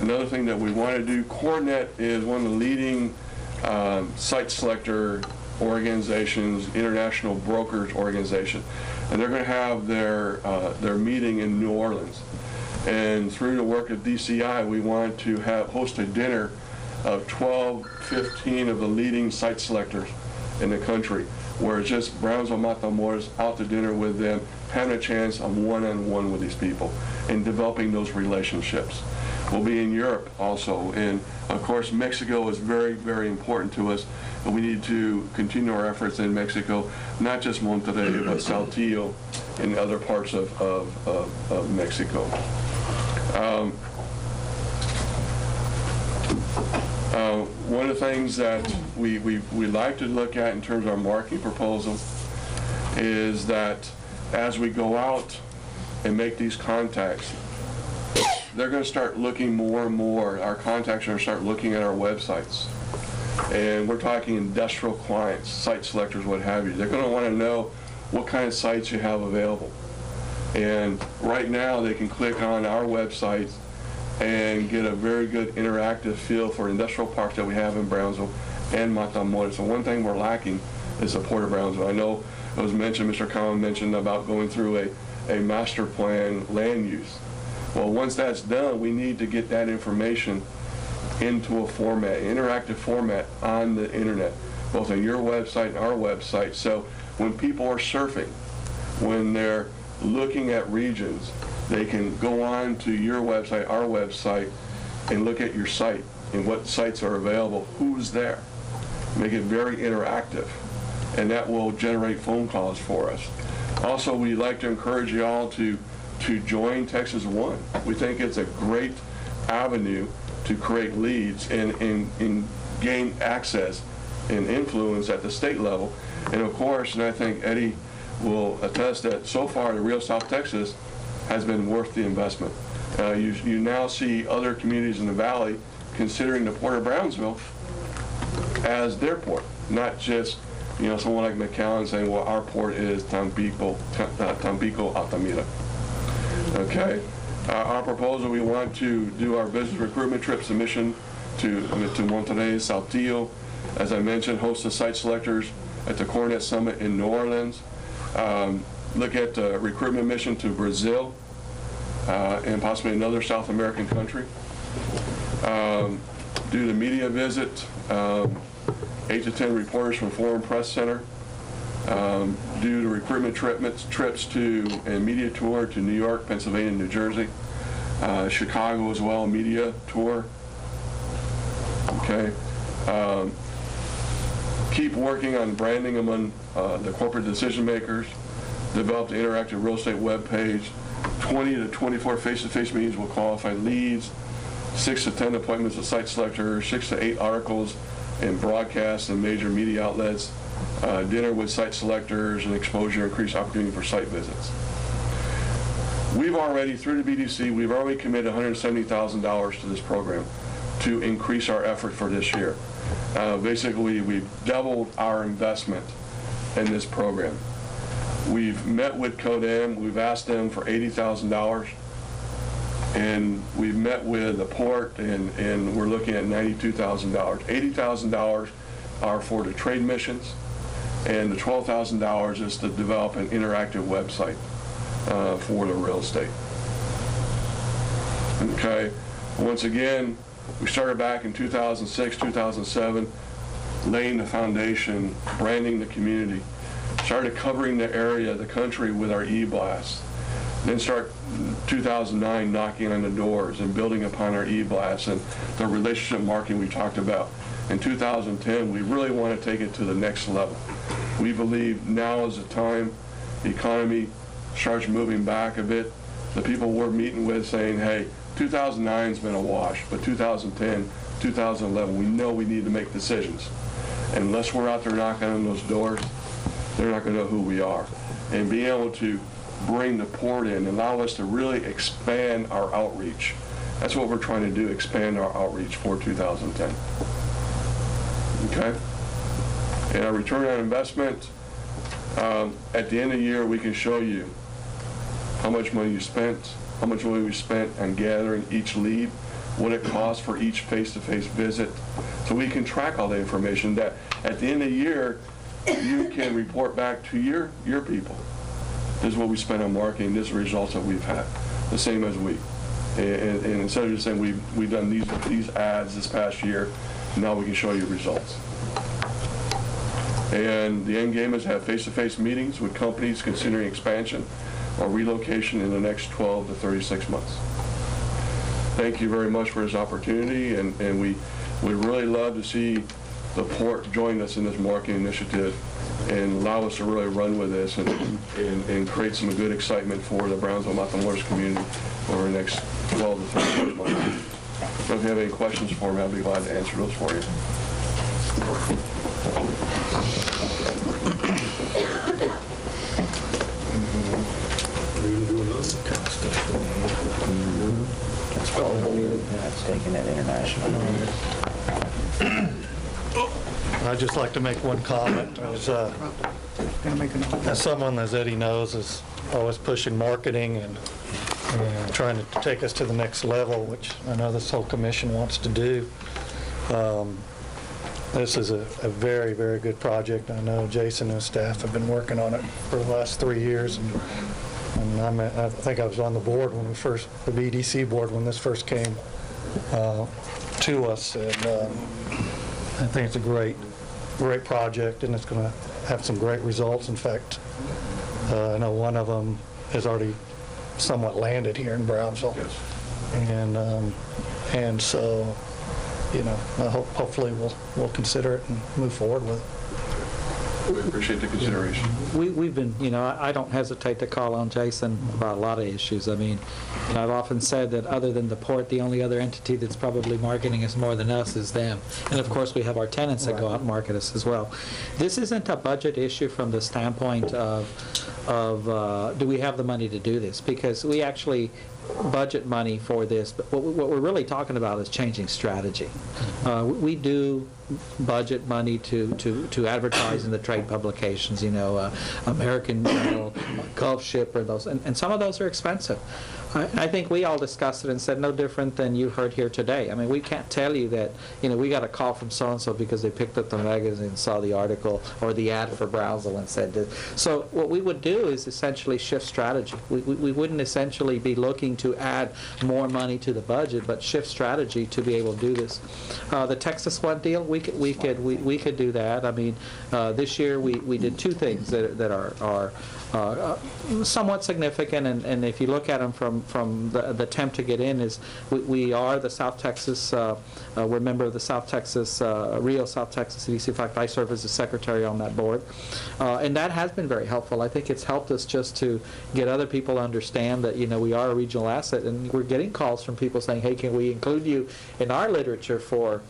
Another thing that we want to do, CoreNet is one of the leading site selector organizations, international brokers organization. And they're going to have their meeting in New Orleans. And through the work of DCI, we want to host a dinner of 12, 15 of the leading site selectors in the country, where it's just Brownsville Matamoros out to dinner with them, having a chance of one-on-one with these people and developing those relationships. We'll be in Europe also, and of course Mexico is very, very important to us, and we need to continue our efforts in Mexico, not just Monterrey, but Saltillo and other parts of Mexico. One of the things that we like to look at in terms of our marketing proposal is that as we go out and make these contacts, they're going to start looking more and more. Our contacts are going to start looking at our websites. And we're talking industrial clients, site selectors, what have you. They're going to want to know what kind of sites you have available. And right now they can click on our website and get a very good interactive feel for industrial parks that we have in Brownsville and Matamoros. So one thing we're lacking is the Port of Brownsville. I know it was mentioned, Mr. Cowan mentioned about going through a master plan land use. Well, once that's done, we need to get that information into a format, interactive format on the internet, both on your website and our website. So when people are surfing, when they're looking at regions, they can go on to your website, our website, and look at your site and what sites are available, who's there. Make it very interactive, and that will generate phone calls for us. Also, we'd like to encourage you all to join Texas One. We think it's a great avenue to create leads and gain access and influence at the state level. And of course, and I think Eddie will attest that so far the Real South Texas has been worth the investment. You now see other communities in the valley considering the Port of Brownsville as their port, not just someone like McAllen saying, well, our port is Tampico, Altamira. Okay. Our proposal, we want to do our business recruitment trip submission to Monterrey, Saltillo. As I mentioned, host the site selectors at the Coronet Summit in New Orleans. Look at the recruitment mission to Brazil and possibly another South American country. Do the media visit, 8 to 10 reporters from Foreign Press Center. Do the recruitment trips to and media tour to New York, Pennsylvania, New Jersey, Chicago as well, media tour. Okay. Keep working on branding among the corporate decision makers. Develop the interactive real estate web page. 20 to 24 face-to-face meetings with qualified leads. 6 to 10 appointments with site selectors. 6 to 8 articles in broadcasts and major media outlets. Dinner with site selectors and exposure, increased opportunity for site visits. We've already, through the BDC, we've already committed $170,000 to this program to increase our effort for this year. Basically, we've doubled our investment in this program. We've met with CODEM, we've asked them for $80,000, and we've met with the port, and we're looking at $92,000. $80,000 are for the trade missions, and the $12,000 is to develop an interactive website for the real estate. Okay, once again, we started back in 2006, 2007, laying the foundation, branding the community, started covering the area, the country with our e-blasts. Then start 2009 knocking on the doors and building upon our e-blasts and the relationship marketing we talked about. In 2010, we really want to take it to the next level. We believe now is the time the economy starts moving back a bit. The people we're meeting with saying, hey, 2009's been a wash, but 2010, 2011, we know we need to make decisions. And unless we're out there knocking on those doors, they're not going to know who we are. And being able to bring the port in, allow us to really expand our outreach. That's what we're trying to do, expand our outreach for 2010. Okay? And our return on investment, at the end of the year, we can show you how much money you spent, how much money we spent on gathering each lead, what it costs for each face-to-face visit. So we can track all the information that at the end of the year, you can report back to your people. This is what we spent on marketing, this is the results that we've had, the same as we. And instead of just saying we've done these ads this past year, now we can show you results. And the end game is to have face-to-face meetings with companies considering expansion or relocation in the next 12 to 36 months. Thank you very much for this opportunity, and we would really love to see the port join us in this marketing initiative and allow us to really run with this and create some good excitement for the Brownsville Matamoros community over the next 12 to 36 months. So if you have any questions for me, I'll be glad to answer those for you. Taking that international. I'd just like to make one comment. As someone, as Eddie knows, is always pushing marketing and trying to take us to the next level, which I know this whole commission wants to do. This is a very, very good project. I know Jason and his staff have been working on it for the last 3 years, and I think I was on the board when the BDC board when this first came to us, and I think it's a great project, and it's going to have some great results. In fact, I know one of them has already somewhat landed here in Brownsville, and so hopefully we'll consider it and move forward with it. We appreciate the consideration. We've been, I don't hesitate to call on Jason about a lot of issues. I mean, I've often said that other than the port, the only other entity that's probably marketing us more than us is them. And of course, we have our tenants that go out and market us as well. This isn't a budget issue from the standpoint of do we have the money to do this? Because we actually budget money for this, but what we're really talking about is changing strategy. We do budget money to advertise in the trade publications, American Journal, Gulf Shipper, those, and some of those are expensive. I think we all discussed it and said no different than you heard here today. I mean, we can't tell you that, we got a call from so-and-so because they picked up the magazine and saw the article or the ad for Brownsville and said this. So what we would do is essentially shift strategy. We wouldn't essentially be looking to add more money to the budget, but shift strategy to be able to do this. The Texas One deal, we could do that. I mean, this year we did two things that are somewhat significant, and if you look at them from the attempt to get in, is we are the South Texas, we're a member of the South Texas, Rio South Texas CDC. In fact, I serve as the secretary on that board, and that has been very helpful. I think it's helped us just to get other people to understand that we are a regional asset, and we're getting calls from people saying, hey, can we include you in our literature for,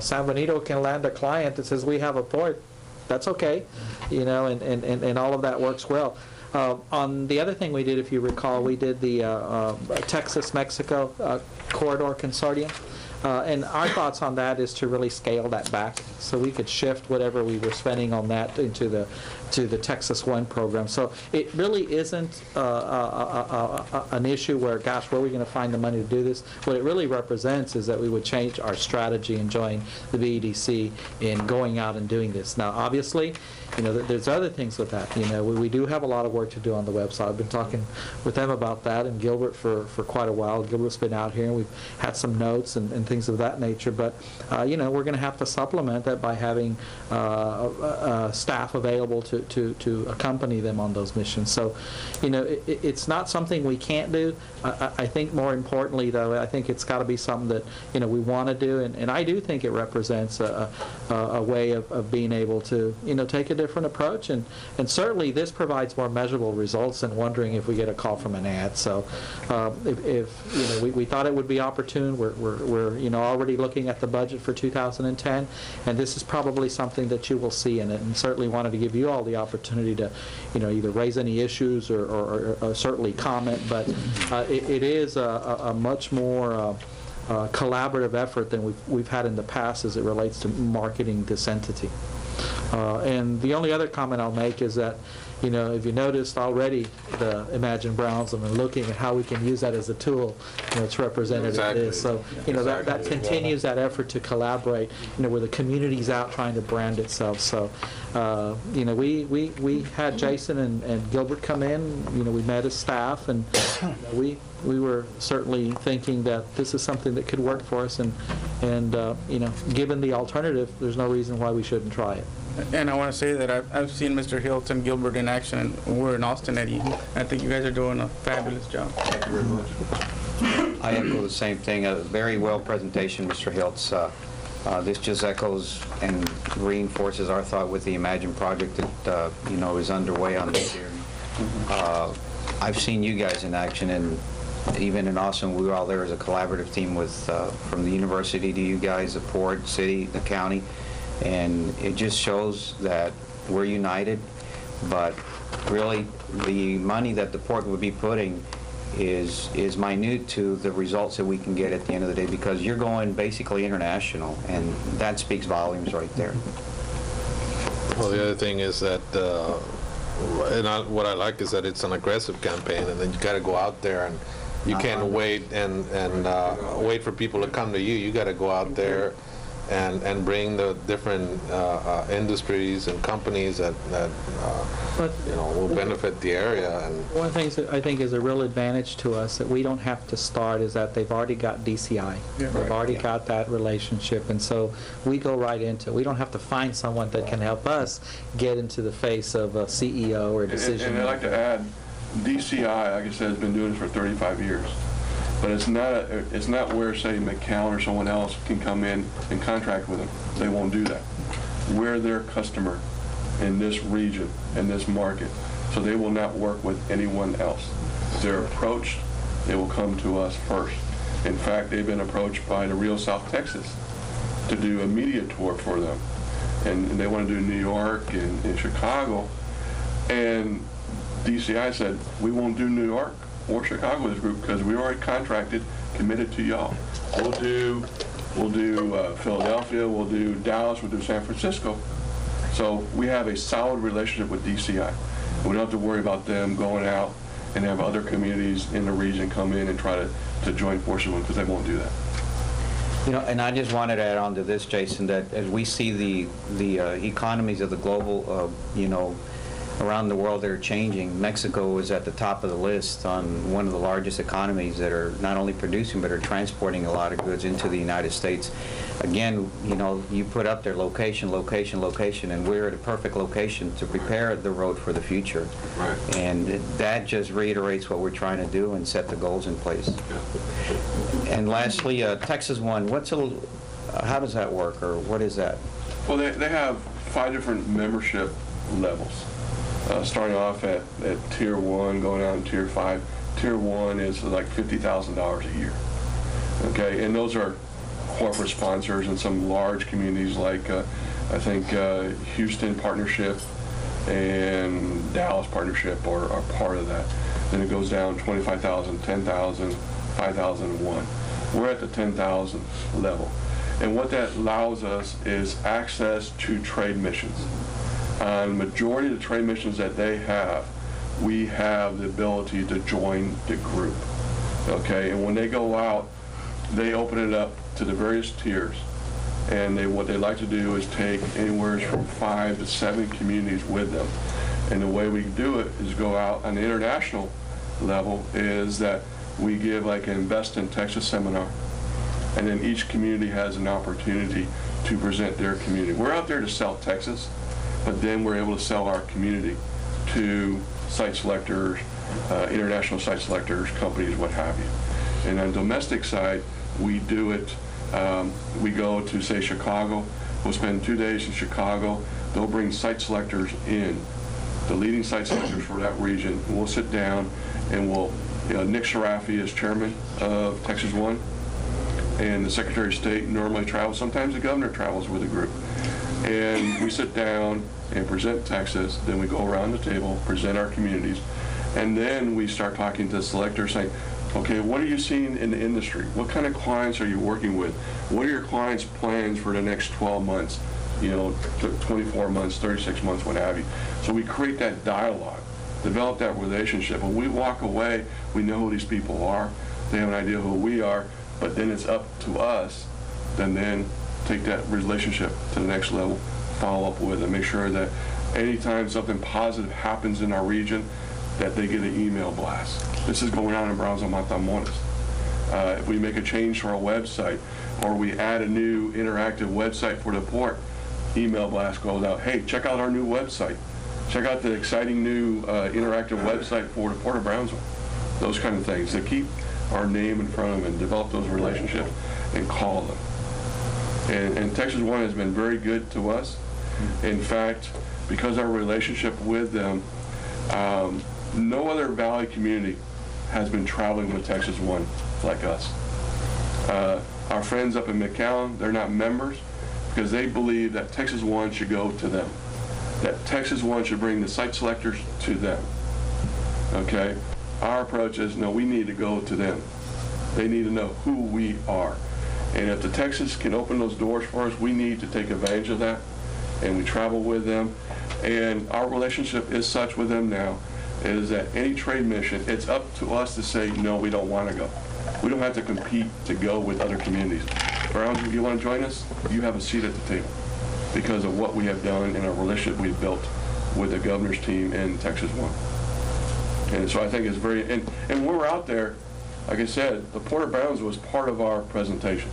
San Benito can land a client that says we have a port. That's okay, and all of that works well. On the other thing we did, if you recall, we did the Texas-Mexico Corridor Consortium. And our thoughts on that is to really scale that back so we could shift whatever we were spending on that into the Texas One program. So it really isn't an issue where, gosh, where are we going to find the money to do this? What it really represents is that we would change our strategy and join the BEDC in going out and doing this. Now, obviously, there's other things with that. We do have a lot of work to do on the website. I've been talking with them about that, and Gilbert for quite a while. Gilbert's been out here, and we've had some notes and things of that nature. But, we're going to have to supplement that by having staff available to accompany them on those missions. So, it's not something we can't do. I think more importantly, though, I think it's got to be something that, we want to do. And I do think it represents a way of being able to, take a different approach. And certainly this provides more measurable results than wondering if we get a call from an ad. So if we thought it would be opportune, we're already looking at the budget for 2010, and this is probably something that you will see in it, and certainly wanted to give you all the opportunity to either raise any issues or certainly comment, but it is a much more collaborative effort than we've had in the past as it relates to marketing this entity. And the only other comment I'll make is that, if you noticed already the Imagine Brownsville and looking at how we can use that as a tool, it's represented Exactly. in this. So, that continues that effort to collaborate, where the community's out trying to brand itself. So, we had Jason and Gilbert come in, we met as staff, and we were certainly thinking that this is something that could work for us, and given the alternative, there's no reason why we shouldn't try it. And I want to say that I've seen Mr. Hilton Gilbert in action, and we're in Austin, Eddie. I think you guys are doing a fabulous job. Thank you very much. I echo the same thing. A very well presentation, Mr. Hiltz. This just echoes and reinforces our thought with the Imagine project that is underway on this here. I've seen you guys in action, and even in Austin, we were all there as a collaborative team with from the university to you guys, the port, city, the county. And it just shows that we're united, but really the money that the port would be putting is minute to the results that we can get at the end of the day, because you're going basically international, and that speaks volumes right there. Well, the other thing is that, what I like is that it's an aggressive campaign, and then you got to go out there, and you can't wait and wait for people to come to you. You got to go out there and bring the different industries and companies that will benefit the area. And one of the things that I think is a real advantage to us that we don't have to start is that they've already got DCI. Yeah, they've already got that relationship, and so we go right into it. We don't have to find someone that can help us get into the face of a CEO or a decision. And I'd like to add, DCI, like I said, has been doing this for 35 years. But it's not where, say, McAllen or someone else can come in and contract with them. They won't do that. We're their customer in this region, in this market, so they will not work with anyone else. If they're approached, they will come to us first. In fact, they've been approached by the Rio South Texas to do a media tour for them. And they want to do New York and Chicago. And DCI said, we won't do New York, or Chicago as a group because we already contracted, committed to y'all. We'll do Philadelphia, we'll do Dallas, we'll do San Francisco. So we have a solid relationship with DCI. We don't have to worry about them going out and have other communities in the region come in and try to join forces with them, because they won't do that. You know, and I just wanted to add on to this, Jason, that as we see the economies of the global, you know, around the world that are changing, Mexico is at the top of the list on one of the largest economies that are not only producing but are transporting a lot of goods into the United States. Again, you know, you put up there location, location, location, and we're at a perfect location to prepare the road for the future. Right. And that just reiterates what we're trying to do and set the goals in place. Yeah. And lastly, Texas One, how does that work, or what is that? Well, they have 5 different membership levels. Starting off at Tier 1, going on to Tier 5. Tier 1 is like $50,000 a year. Okay, and those are corporate sponsors and some large communities like I think Houston Partnership and Dallas Partnership are part of that. Then it goes down 25,000, 10,000, 5,001. We're at the 10,000 level. And what that allows us is access to trade missions. On the majority of the trade missions that they have, we have the ability to join the group. Okay, and when they go out, they open it up to the various tiers. And what they like to do is take anywhere from 5 to 7 communities with them. And the way we do it is go out on the international level is that we give like an Invest in Texas seminar. And then each community has an opportunity to present their community. We're out there to sell Texas, but then we're able to sell our community to site selectors, international site selectors, companies, what have you. And on the domestic side, we do it, we go to, say, Chicago. We'll spend 2 days in Chicago. They'll bring site selectors in, the leading site selectors for that region. We'll sit down and Nick Sharafi is chairman of Texas One, and the Secretary of State normally travels. Sometimes the governor travels with a group. And we sit down and present Texas, then we go around the table, present our communities, and then we start talking to selectors saying, okay, what are you seeing in the industry? What kind of clients are you working with? What are your clients' plans for the next 12 months, 24 months, 36 months, what have you? So we create that dialogue, develop that relationship. When we walk away, we know who these people are, they have an idea who we are, but then it's up to us to then take that relationship to the next level, follow up with, and make sure that anytime something positive happens in our region, that they get an email blast. This is going on in Brownsville, Matamoros. If we make a change to our website, or we add a new interactive website for the port, email blast goes out. Hey, check out our new website. Check out the exciting new interactive website for the Port of Brownsville. Those kind of things that keep our name in front of them and develop those relationships and call them. And Texas One has been very good to us. In fact, because our relationship with them, no other Valley community has been traveling with Texas One like us. Our friends up in McAllen, they're not members because they believe that Texas One should go to them. That Texas One should bring the site selectors to them. Okay? Our approach is, no, we need to go to them. They need to know who we are. And if the Texas can open those doors for us, we need to take advantage of that. And we travel with them. And our relationship is such with them now, is that any trade mission, it's up to us to say, no, we don't want to go. We don't have to compete to go with other communities. Brownsville, you want to join us? You have a seat at the table because of what we have done and our relationship we've built with the governor's team in Texas One. And so I think it's very, and when we're out there, like I said, the Port of Brownsville was part of our presentation.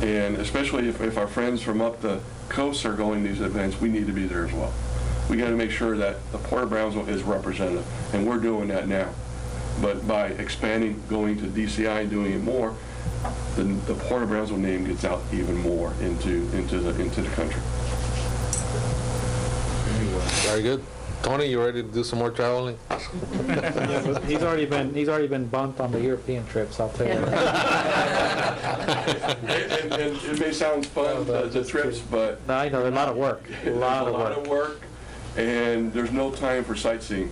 And especially if our friends from up the coast are going to these events, we need to be there as well. We got to make sure that the Port of Brownsville is represented, and we're doing that now. But by expanding, going to DCI and doing it more, the Port of Brownsville name gets out even more into the country. Very good. Tony, you ready to do some more traveling? Yeah, but he's already been bumped on the European trips, I'll tell you. And it may sound fun, the trips, but I know, a lot of work. A lot of work. And there's no time for sightseeing.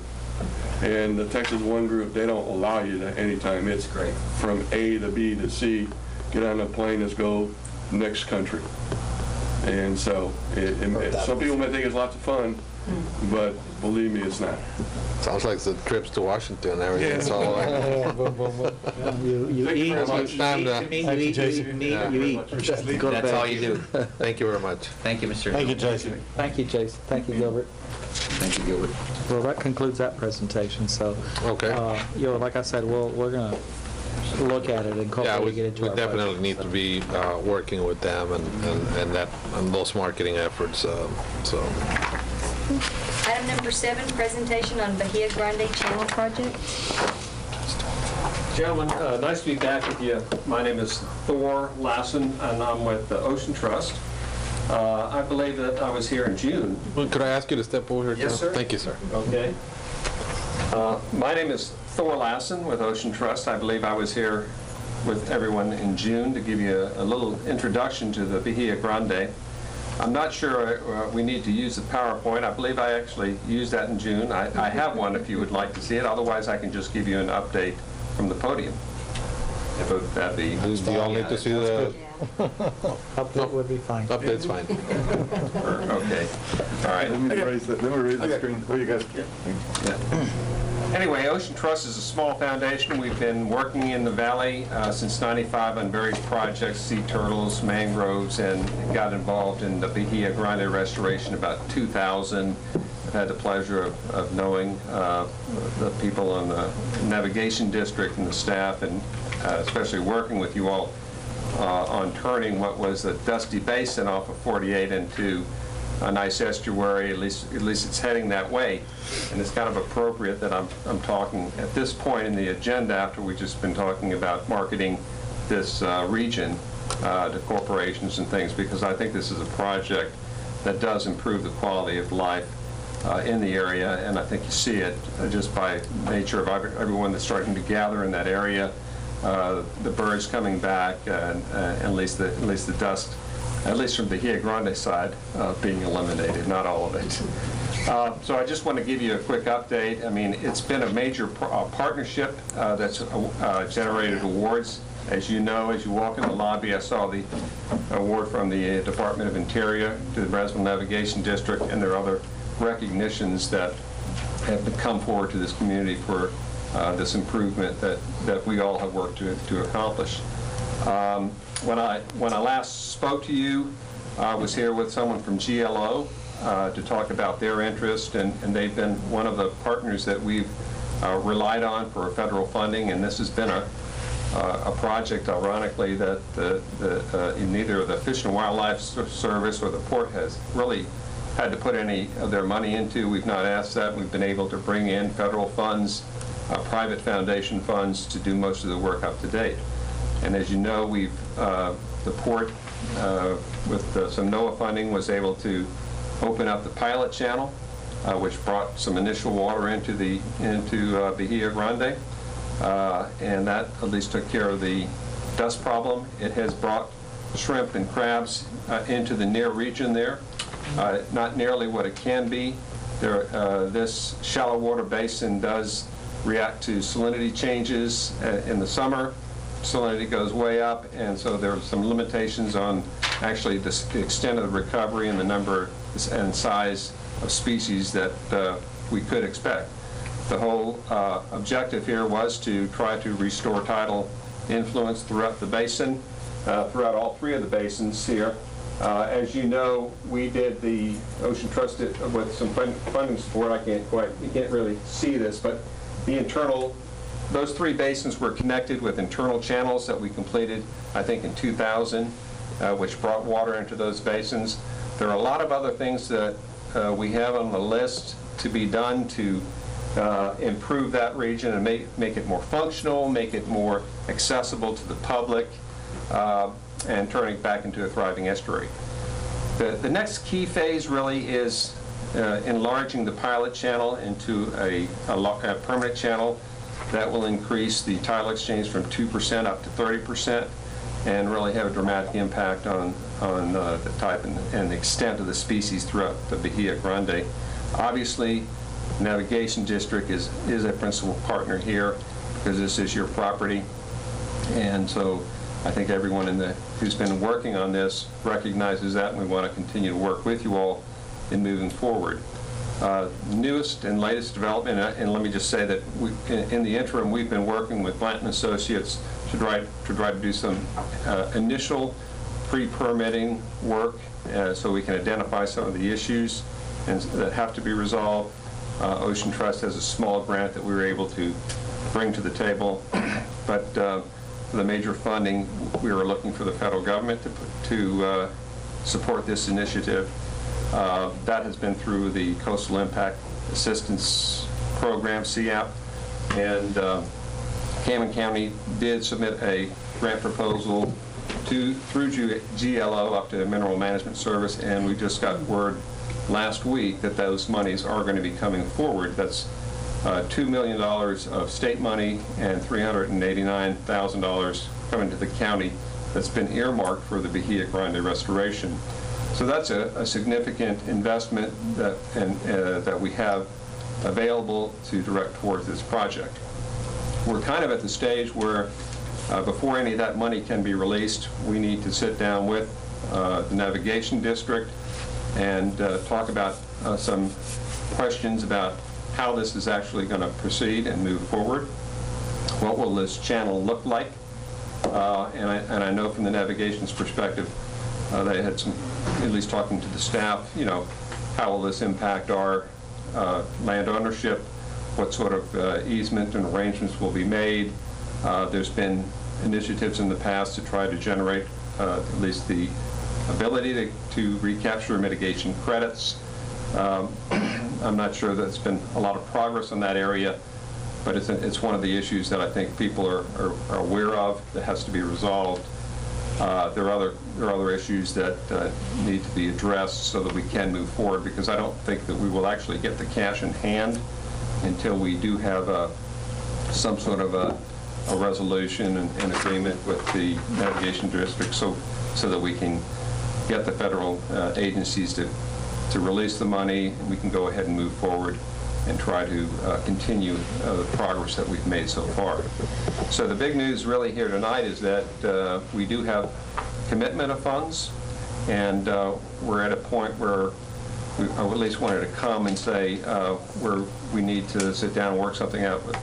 And the Texas One Group, they don't allow you to anytime. It's Great. from A to B to C, get on a plane, let's go next country. And so, some people may think it's lots of fun, but believe me, it's not. Sounds like the trips to Washington and everything. It's all like, You Thank you eat, very much. time to- you eat. Go to That's bed. all you do. Thank you very much. Thank you, Mr. Thank you, Hill. Jason. Thank you, Jason. Thank you, Gilbert. Thank you, Gilbert. Well, that concludes that presentation, so. Okay. Like I said, we're going to look at it and Yeah, hopefully we get into our budget. definitely need to be working with them and those marketing efforts, so. Item number 7, presentation on Bahia Grande Channel Project. Gentlemen, nice to be back with you. My name is Thor Lassen, and I'm with the Ocean Trust. I believe that I was here in June. Well, could I ask you to step over here? Yes, John? sir. Thank you, sir. Okay. My name is Thor Lassen with Ocean Trust. I believe I was here with everyone in June to give you a little introduction to the Bahia Grande. I'm not sure we need to use the PowerPoint. I believe I actually used that in June. I have one if you would like to see it. Otherwise, I can just give you an update from the podium. If that'd be... Do you all need to see the Update would be fine. update's fine? Okay. All right. Let me raise the screen. Oh, you guys. Anyway, Ocean Trust is a small foundation. We've been working in the valley since '95 on various projects, sea turtles, mangroves, and got involved in the Bahia Grande restoration about 2000. I've had the pleasure of knowing the people in the navigation district and the staff, and especially working with you all on turning what was a dusty basin off of 48 into a nice estuary. At least it's heading that way, and it's kind of appropriate that I'm talking at this point in the agenda after we've just been talking about marketing this region to corporations and things, because I think this is a project that does improve the quality of life in the area, and I think you see it just by nature of everyone that's starting to gather in that area. The birds coming back, and at least the dust, at least from the Bahia Grande side, being eliminated, not all of it. So I just want to give you a quick update. I mean, it's been a major partnership that's generated awards. As you know, as you walk in the lobby, I saw the award from the Department of Interior to the Brownsville Navigation District, and there are other recognitions that have come forward to this community for this improvement that we all have worked to accomplish. When I last spoke to you, I was here with someone from GLO to talk about their interest, and they've been one of the partners that we've relied on for federal funding, and this has been a project, ironically, that neither the Fish and Wildlife Service or the port has really had to put any of their money into. We've not asked that. We've been able to bring in federal funds, private foundation funds to do most of the work up to date. And as you know, the port, with some NOAA funding, was able to open up the pilot channel, which brought some initial water into Bahia Grande, and that at least took care of the dust problem. It has brought shrimp and crabs into the near region there. Not nearly what it can be. This shallow water basin does react to salinity changes in the summer. Salinity goes way up, and so there are some limitations on actually the extent of the recovery and the number and size of species that we could expect. The whole objective here was to try to restore tidal influence throughout the basin, throughout all three of the basins here. As you know, we did the Ocean Trust with some funding support. You can't really see this, but those three basins were connected with internal channels that we completed, I think, in 2000, which brought water into those basins. There are a lot of other things that we have on the list to be done to improve that region and make it more functional, make it more accessible to the public, and turning it back into a thriving estuary. The next key phase really is enlarging the pilot channel into a permanent channel that will increase the tidal exchange from 2% up to 30% and really have a dramatic impact on the type and the extent of the species throughout the Bahia Grande. Obviously, Navigation District is a principal partner here because this is your property. And so I think everyone who's been working on this recognizes that, and we want to continue to work with you all in moving forward. Newest and latest development, and let me just say that in the interim, we've been working with Blanton Associates to try to do some initial pre-permitting work so we can identify some of the issues that have to be resolved. Ocean Trust has a small grant that we were able to bring to the table, but for the major funding, we were looking for the federal government to support this initiative. That has been through the Coastal Impact Assistance Program, CIAP, and Camden County did submit a grant proposal through GLO up to Mineral Management Service, and we just got word last week that those monies are going to be coming forward. That's $2 million of state money and $389,000 coming to the county that's been earmarked for the Bahia Grande restoration. So that's a significant investment that we have available to direct towards this project. We're kind of at the stage where before any of that money can be released, we need to sit down with the Navigation District and talk about some questions about how this is actually going to proceed and move forward. What will this channel look like? And I know from the Navigation's perspective, they had some, at least talking to the staff, how will this impact our land ownership? What sort of easement and arrangements will be made? There's been initiatives in the past to try to generate at least the ability to recapture mitigation credits. I'm not sure there's been a lot of progress in that area, but it's one of the issues that I think people are aware of that has to be resolved. There are other issues that need to be addressed so that we can move forward, because I don't think that we will actually get the cash in hand until we do have some sort of a resolution and agreement with the Navigation District so that we can get the federal agencies to release the money, and we can go ahead and move forward and try to continue the progress that we've made so far. So the big news really here tonight is that we do have commitment of funds, and we're at a point where I at least wanted to come and say where we need to sit down and work something out with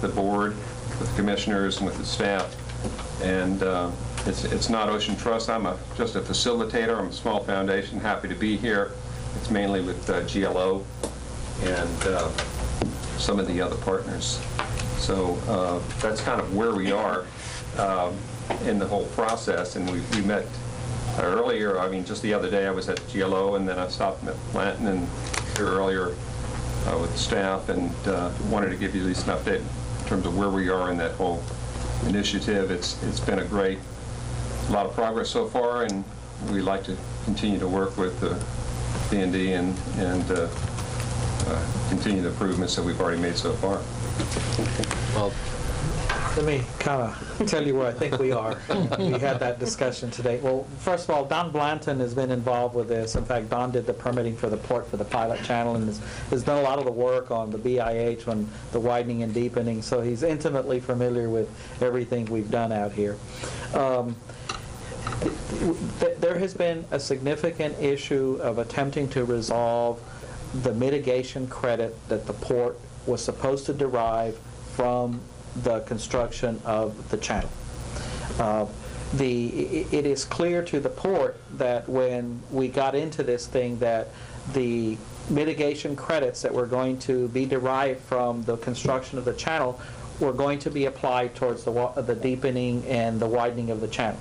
the board, with the commissioners, and with the staff. And it's not Ocean Trust. I'm just a facilitator. I'm a small foundation, happy to be here. It's mainly with GLO and some of the other partners. So that's kind of where we are in the whole process. And we met earlier, just the other day I was at GLO, and then I stopped and met Blanton and here earlier with the staff, and wanted to give you at least an update in terms of where we are in that whole initiative. It's been a lot of progress so far, and we'd like to continue to work with the BND and continue the improvements that we've already made so far. Well, let me kind of tell you where I think we are. We had that discussion today. Well, first of all, Don Blanton has been involved with this. In fact, Don did the permitting for the port for the pilot channel, and has done a lot of the work on the BIH, on the widening and deepening, so he's intimately familiar with everything we've done out here. There has been a significant issue of attempting to resolve the mitigation credit that the port was supposed to derive from the construction of the channel. It is clear to the port that when we got into this thing that the mitigation credits that were going to be derived from the construction of the channel were going to be applied towards the deepening and the widening of the channel.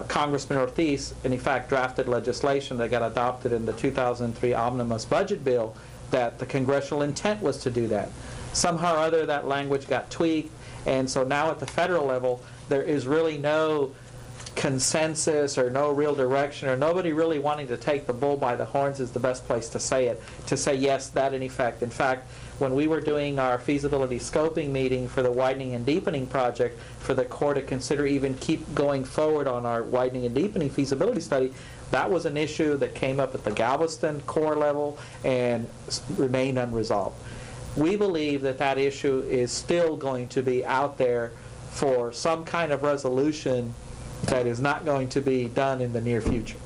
Congressman Ortiz, in fact, drafted legislation that got adopted in the 2003 omnibus budget bill that the congressional intent was to do that. Somehow or other, that language got tweaked, and so now at the federal level, there is really no consensus or no real direction or nobody really wanting to take the bull by the horns is the best place to say it, to say yes, that in effect. In fact, when we were doing our feasibility scoping meeting for the widening and deepening project for the Corps to consider even keep going forward on our widening and deepening feasibility study, that was an issue that came up at the Galveston Corps level and remained unresolved. We believe that that issue is still going to be out there for some kind of resolution that is not going to be done in the near future.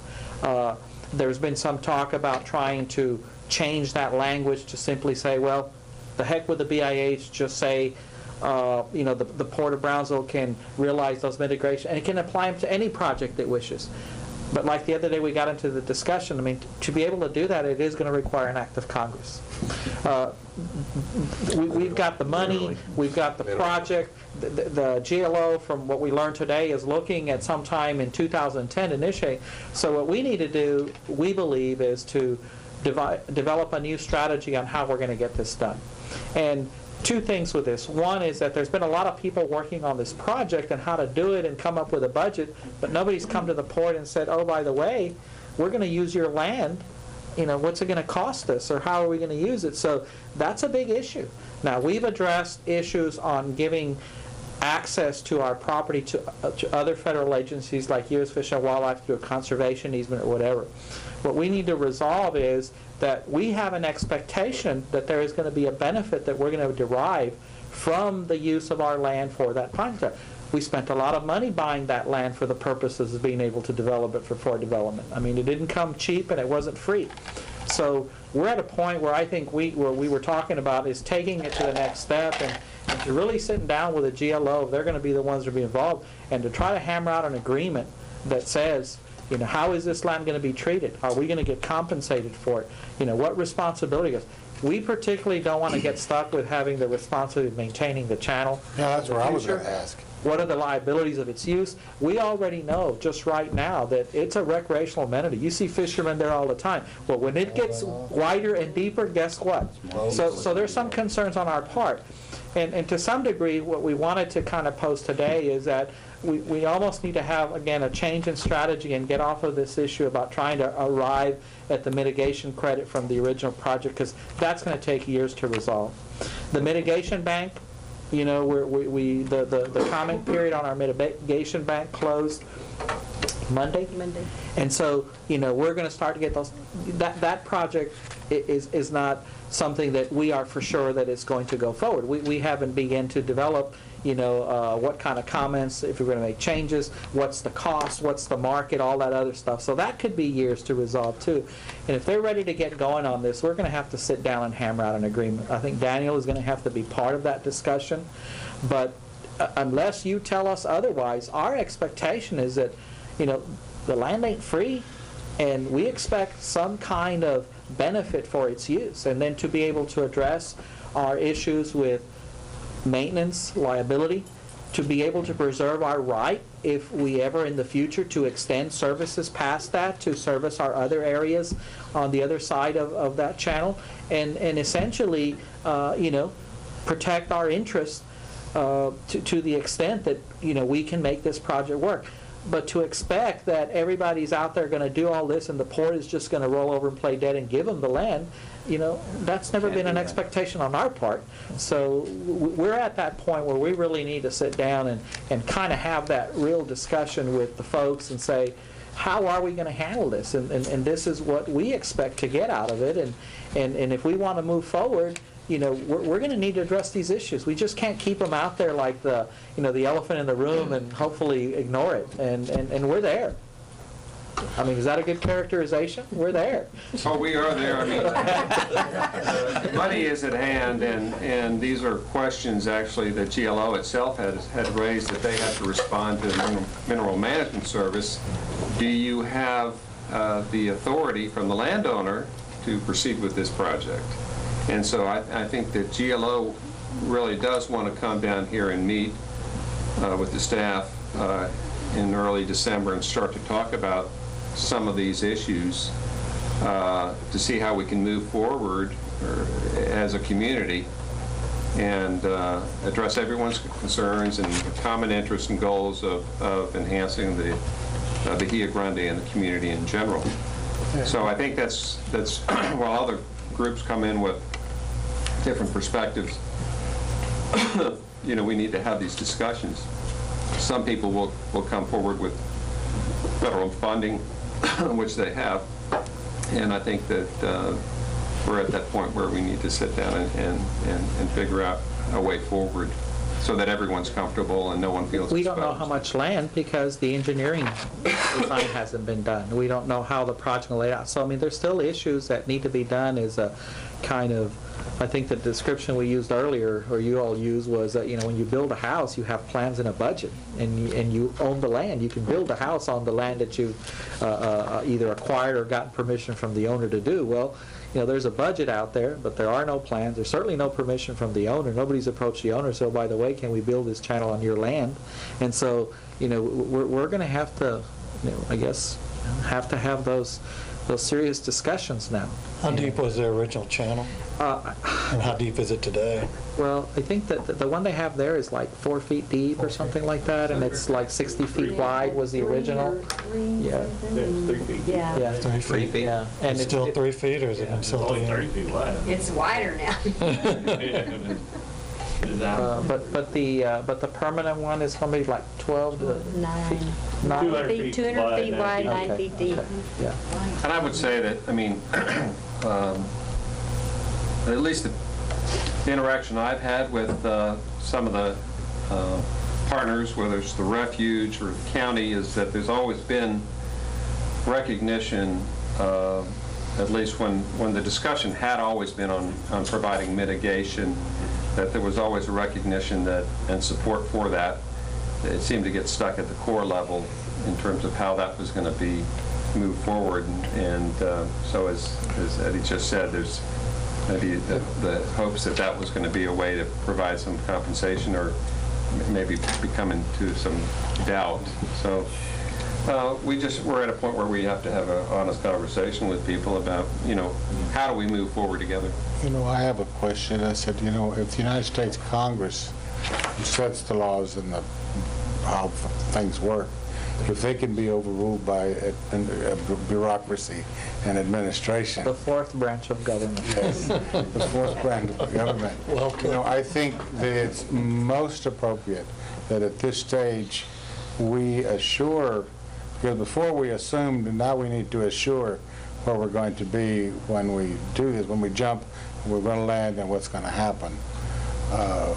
There's been some talk about trying to change that language to simply say, well, the heck with the BIH, just say, the Port of Brownsville can realize those mitigation, and it can apply them to any project it wishes. But like the other day we got into the discussion, I mean, to be able to do that, it is going to require an act of Congress. We've got the money, we've got the project. The GLO, from what we learned today, is looking at sometime in 2010 initiate. So what we need to do, we believe, is to develop a new strategy on how we're going to get this done. And two things with this. One is that there's been a lot of people working on this project and how to do it and come up with a budget, but nobody's come to the port and said, oh, by the way, we're going to use your land. What's it going to cost us, or how are we going to use it? So that's a big issue. Now, we've addressed issues on giving access to our property to other federal agencies like U.S. Fish and Wildlife through a conservation easement or whatever. What we need to resolve is that we have an expectation that there is going to be a benefit that we're going to derive from the use of our land for that project. We spent a lot of money buying that land for the purposes of being able to develop it for development. I mean, it didn't come cheap and it wasn't free. So we're at a point where I think we were talking about is taking it to the next step and to really sitting down with a GLO, they're going to be the ones that are be involved, and to try to hammer out an agreement that says, how is this land going to be treated? Are we going to get compensated for it? What responsibility is? We particularly don't want to get stuck with having the responsibility of maintaining the channel. Yeah, that's what I was going to ask. What are the liabilities of its use? We already know just right now that it's a recreational amenity. You see fishermen there all the time. Well, when it gets wider and deeper, guess what? So there's some concerns on our part. And to some degree, what we wanted to kind of post today is that we almost need to have, again, a change in strategy and get off of this issue about trying to arrive at the mitigation credit from the original project, because that's going to take years to resolve. The mitigation bank, the comment period on our mitigation bank closed Monday. And so, we're going to start to get those. That project is not something that we are for sure that it's going to go forward. We haven't begun to develop, what kind of comments, if we're going to make changes, what's the cost, what's the market, all that other stuff. So that could be years to resolve too. And if they're ready to get going on this, we're going to have to sit down and hammer out an agreement. I think Daniel is going to have to be part of that discussion. But unless you tell us otherwise, our expectation is that, the land ain't free, and we expect some kind of benefit for its use, and then to be able to address our issues with maintenance, liability, to be able to preserve our right, if we ever in the future, to extend services past that, to service our other areas on the other side of that channel, and essentially, protect our interests to the extent that, we can make this project work. But to expect that everybody's out there going to do all this and the port is just going to roll over and play dead and give them the land, that's never been an expectation on our part. So we're at that point where we really need to sit down and kind of have that real discussion with the folks and say, how are we going to handle this? And this is what we expect to get out of it. And if we want to move forward, we're going to need to address these issues. We just can't keep them out there like the elephant in the room and hopefully ignore it. And we're there. I mean, is that a good characterization? We're there. Oh, we are there. I mean, money is at hand, and these are questions actually that GLO itself had raised that they have to respond to the Mineral Management Service. Do you have the authority from the landowner to proceed with this project? And so I think that GLO really does want to come down here and meet with the staff in early December and start to talk about some of these issues to see how we can move forward as a community and address everyone's concerns and common interests and goals of enhancing the Bahia Grande and the community in general. So I think that's while other groups come in with different perspectives, we need to have these discussions. Some people will come forward with federal funding, which they have, and I think that we're at that point where we need to sit down and figure out a way forward so that everyone's comfortable and no one feels We exposed. don't know how much land because the engineering design hasn't been done. We don't know how the project will lay out. So, I mean, there's still issues that need to be done as a kind of, I think the description we used earlier, or you all used, was that, when you build a house, you have plans and a budget, and you own the land. You can build a house on the land that you either acquired or gotten permission from the owner to do. Well, there's a budget out there, but there are no plans. There's certainly no permission from the owner. Nobody's approached the owner, so by the way, can we build this channel on your land? And so, we're going to have to, I guess, have to have those serious discussions now. How deep was their original channel? And how deep is it today? Well, I think that the one they have there is like 4 feet deep or something like that, and it's like 60 feet wide was the original. Yeah. 3 feet. Yeah. Yeah. 3 feet. Yeah. And And it's still 3 feet, or is it still 30 feet wide. It's wider now. but the permanent one is going to be like 12 to 9 200 feet, feet 200 wide, feet wide, 9 Okay, feet deep. okay, yeah. And I would say that, at least the interaction I've had with some of the partners, whether it's the refuge or the county, is that there's always been recognition, at least when the discussion had always been on providing mitigation, that there was always a recognition that and support for that. It seemed to get stuck at the core level in terms of how that was going to be moved forward. And so as Eddie just said, there's maybe the hopes that that was going to be a way to provide some compensation, or maybe become into some doubt. So we're at a point where we have to have an honest conversation with people about, how do we move forward together? I have a question. I said, if the United States Congress sets the laws and how things work, if they can be overruled by a bureaucracy and administration. The fourth branch of government. Yes, the fourth branch of government. I think that it's most appropriate that at this stage we assure, because before we assumed, and now we need to assure where we're going to be when we do this, when we jump, we're going to land, and what's going to happen.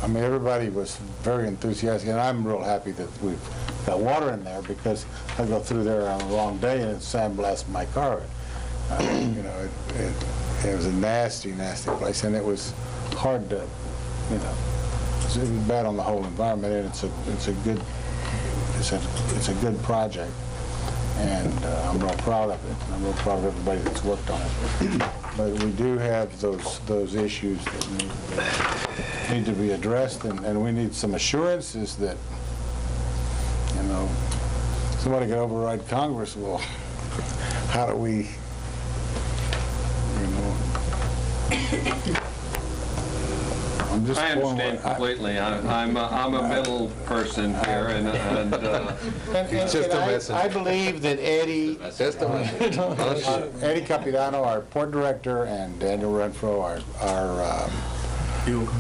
Everybody was very enthusiastic, and I'm real happy that we've got water in there, because I go through there on the wrong day and it sandblasts my car. It was a nasty, nasty place, and it was hard to, it was bad on the whole environment, and it's a good project, and I'm real proud of it. I'm real proud of everybody that's worked on it. But we do have those issues that need to be addressed, and we need some assurances that, somebody can override Congress. Well, how do we, I'm just I understand completely. I'm a middle person here, and It's just a message. I believe that Eddie Capitano, our port director, and Daniel Renfro, our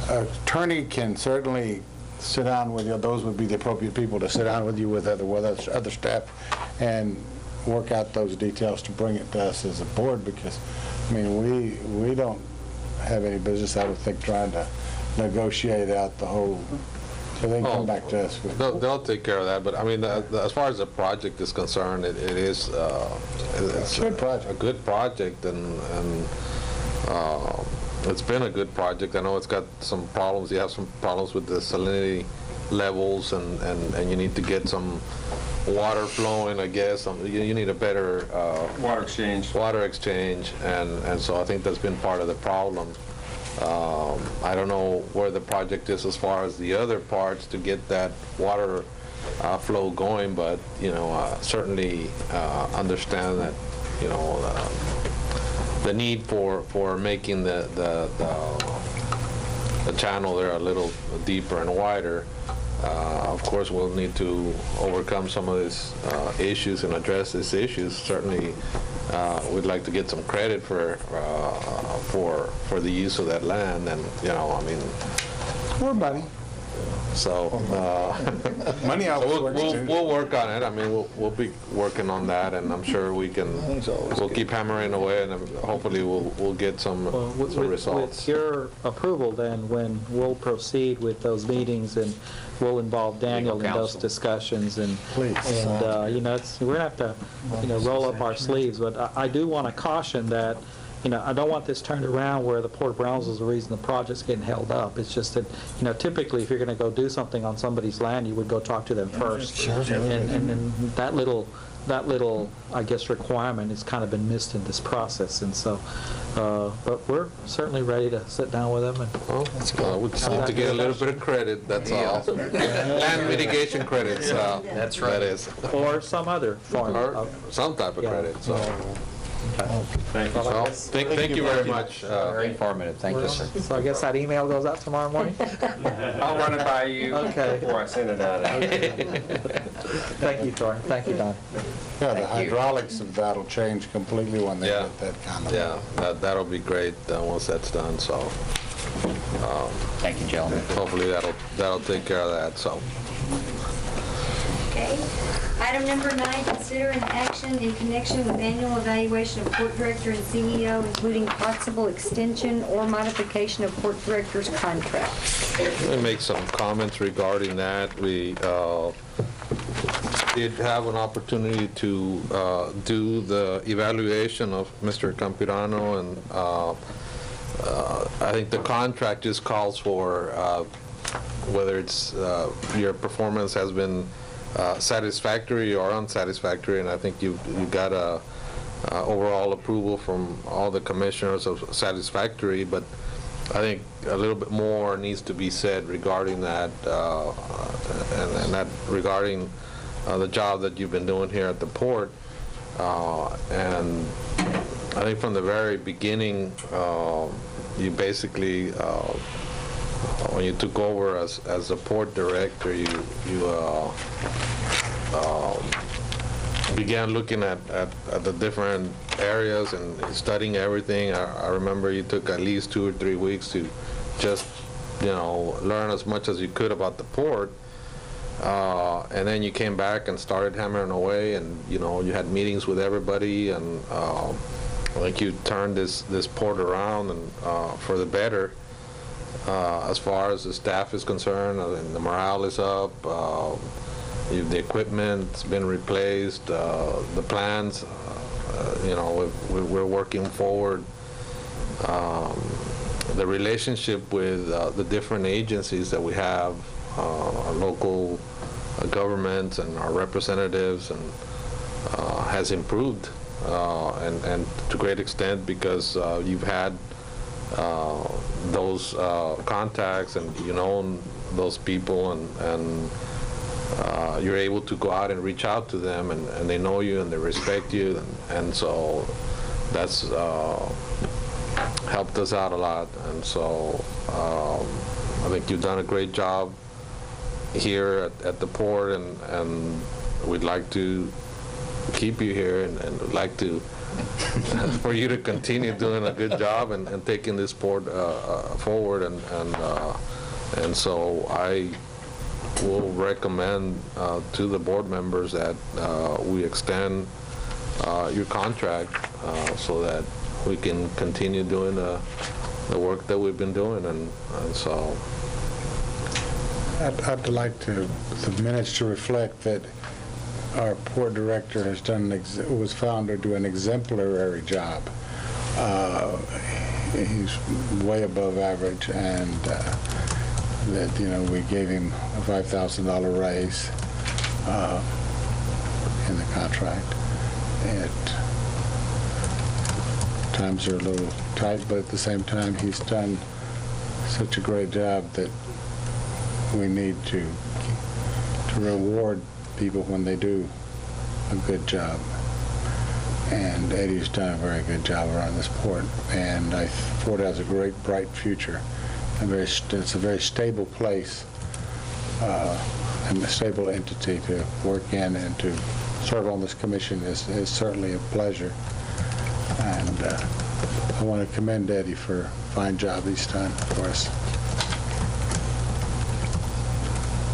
attorney, can certainly sit down with you. Those would be the appropriate people to sit down with you with other staff and work out those details to bring it to us as a board, because, we don't have any business, I would think, trying to negotiate out the whole, so they can come back to us. They'll take care of that, but as far as the project is concerned, it's a good project, and it's been a good project. I know it's got some problems. You have some problems with the salinity levels, and you need to get some water flowing, I guess. You need a better water exchange, and so I think that's been part of the problem. I don't know where the project is as far as the other parts to get that water flow going, but certainly understand that the need for making the the channel there a little deeper and wider. Of course, we'll need to overcome some of these issues and address these issues. Certainly, we'd like to get some credit for the use of that land, and I mean, More money. so Money so always works too. we'll work on it. I mean, we'll be working on that, and I'm sure we'll keep hammering away, and hopefully we'll get some results. With your approval, then, when we'll proceed with those meetings, and we'll involve Daniel in those counsel. discussions, and Please. we're gonna have to roll up our sleeves. But I do want to caution that. I don't want this turned around where the Port of Brownsville is the reason the project's getting held up. It's just that, typically if you're going to go do something on somebody's land, you would go talk to them first. Sure. And then that little, I guess, requirement has kind of been missed in this process. And so, but we're certainly ready to sit down with them. And We just need to get a little bit of credit, that's all. Land mitigation credits. That's right. That is. or some other form Or of. some type of credit, so. Thank you. Well, thank you very much. Very informative, thank you, sir. So I guess that email goes out tomorrow morning? I'll run it by you Okay. before I send it out. Thank you, Tori. Thank you, Don. Yeah, the hydraulics of that'll change completely when they Yeah. get that kind of. Yeah, that'll be great once that's done, so Thank you, gentlemen. hopefully that'll take care of that, so. Okay. Item number 9, consider an action in connection with annual evaluation of Port Director and CEO, including possible extension or modification of Port Director's contract. Let me make some comments regarding that. We did have an opportunity to do the evaluation of Mr. Campirano, and I think the contract just calls for whether it's your performance has been satisfactory or unsatisfactory, and I think you got a overall approval from all the commissioners of satisfactory, but I think a little bit more needs to be said regarding that, and that regarding the job that you've been doing here at the port. And I think from the very beginning, you basically, when you took over as the port director, you began looking at the different areas and studying everything. I remember you took at least 2 or 3 weeks to just, learn as much as you could about the port. And then you came back and started hammering away, and you had meetings with everybody, and I think you turned this port around and for the better. As far as the staff is concerned, and the morale is up, the equipment's been replaced, the plans, we're working forward. The relationship with the different agencies that we have, our local governments and our representatives, and has improved, and to a great extent because you've had those contacts, and those people, and you're able to go out and reach out to them, and they know you and they respect you, and so that's helped us out a lot. And so I think you've done a great job here at the port, and we'd like to keep you here, and would like to for you to continue doing a good job and taking this port forward, and so I will recommend to the board members that we extend your contract so that we can continue doing the work that we've been doing, and so I'd like the minutes to reflect that our port director has was found to do an exemplary job. He's way above average, and that we gave him a $5,000 raise in the contract. Times are a little tight, but at the same time, he's done such a great job that we need to reward people when they do a good job. And Eddie's done a very good job around this port, and Port has a great, bright future it's a very stable place and a stable entity to work in, and to serve on this commission is certainly a pleasure. And I want to commend Eddie for a fine job he's done for us.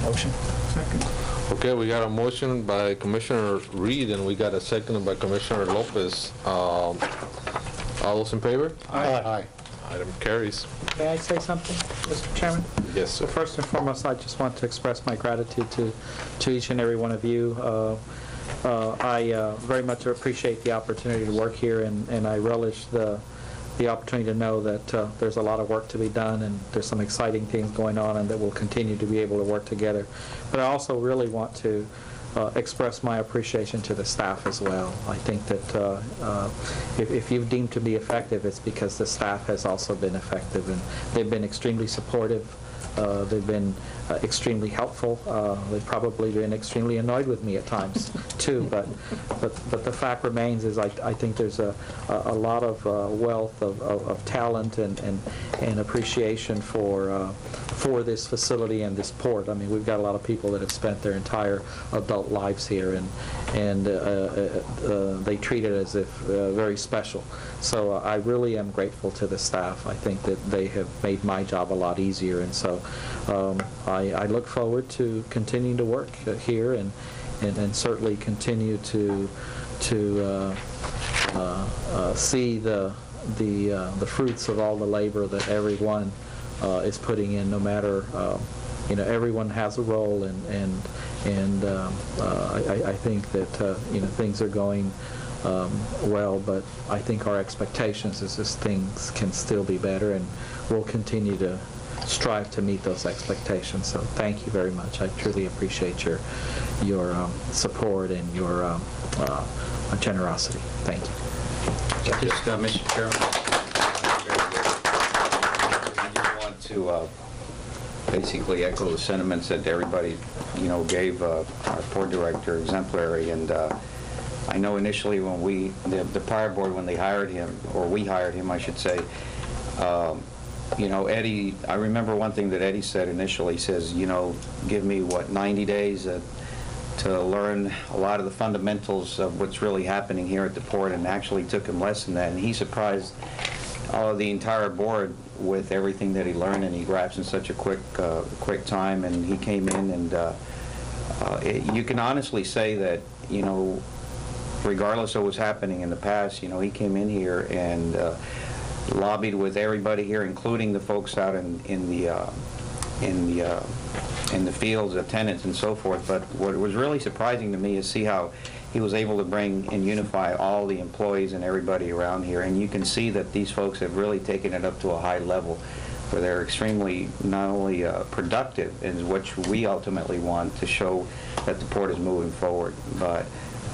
Motion. Okay, we got a motion by Commissioner Reed, and we got a second by Commissioner Lopez. All those in favor? Aye. Item carries. May I say something, Mr. Chairman? Yes, So sir. first and foremost, I just want to express my gratitude to each and every one of you. I very much appreciate the opportunity to work here, and I relish the opportunity to know that there's a lot of work to be done, and there's some exciting things going on, and that we'll continue to be able to work together. But I also really want to express my appreciation to the staff as well. I think that if you've deemed to be effective, it's because the staff has also been effective, and they've been extremely supportive. They've been extremely helpful. They've probably been extremely annoyed with me at times too. But the fact remains is I think there's a lot of wealth of talent and appreciation for this facility and this port. I mean, we've got a lot of people that have spent their entire adult lives here, and they treat it as if very special. So I really am grateful to the staff. I think that they have made my job a lot easier, and so I look forward to continuing to work here and certainly continue to see the fruits of all the labor that everyone is putting in. No matter, everyone has a role, and I think that things are going well, but I think our expectations is just things can still be better, and we'll continue to strive to meet those expectations. So thank you very much. I truly appreciate your support and your generosity. Thank you. Just, Mr. Chairman, I just want to basically echo the sentiments that everybody, gave our port director exemplary. And I know initially when the prior board, when they hired him, or we hired him, I should say, Eddie, I remember one thing that Eddie said initially. He says, give me, 90 days to learn a lot of the fundamentals of what's really happening here at the port, and actually took him less than that. And he surprised all of the entire board with everything that he learned, and he grasped in such a quick time. And he came in, and you can honestly say that, regardless of what's happening in the past, he came in here and lobbied with everybody here, including the folks out in the fields, the tenants and so forth. But what was really surprising to me is see how he was able to bring and unify all the employees and everybody around here. And you can see that these folks have really taken it up to a high level, where they're extremely not only productive, in which we ultimately want to show that the port is moving forward, but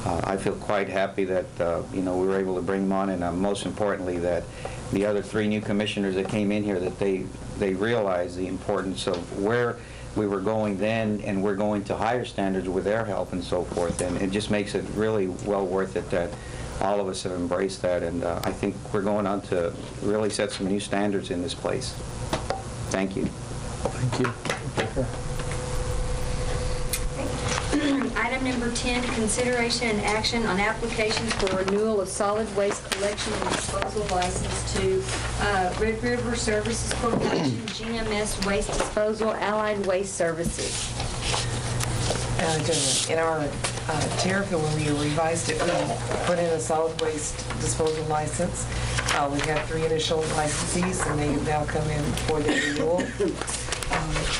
I feel quite happy that we were able to bring them on, and most importantly that the other 3 new commissioners that came in here, that they realized the importance of where we were going then, and we're going to higher standards with their help and so forth. And it just makes it really well worth it that all of us have embraced that, and I think we're going on to really set some new standards in this place. Thank you. Thank you. Item number 10, consideration and action on applications for renewal of solid waste collection and disposal license to Red River Services Corporation, GMS Waste Disposal, Allied Waste Services. In our tariff, when we revised it, we put in a solid waste disposal license. We have 3 initial licensees, and they now come in for their renewal.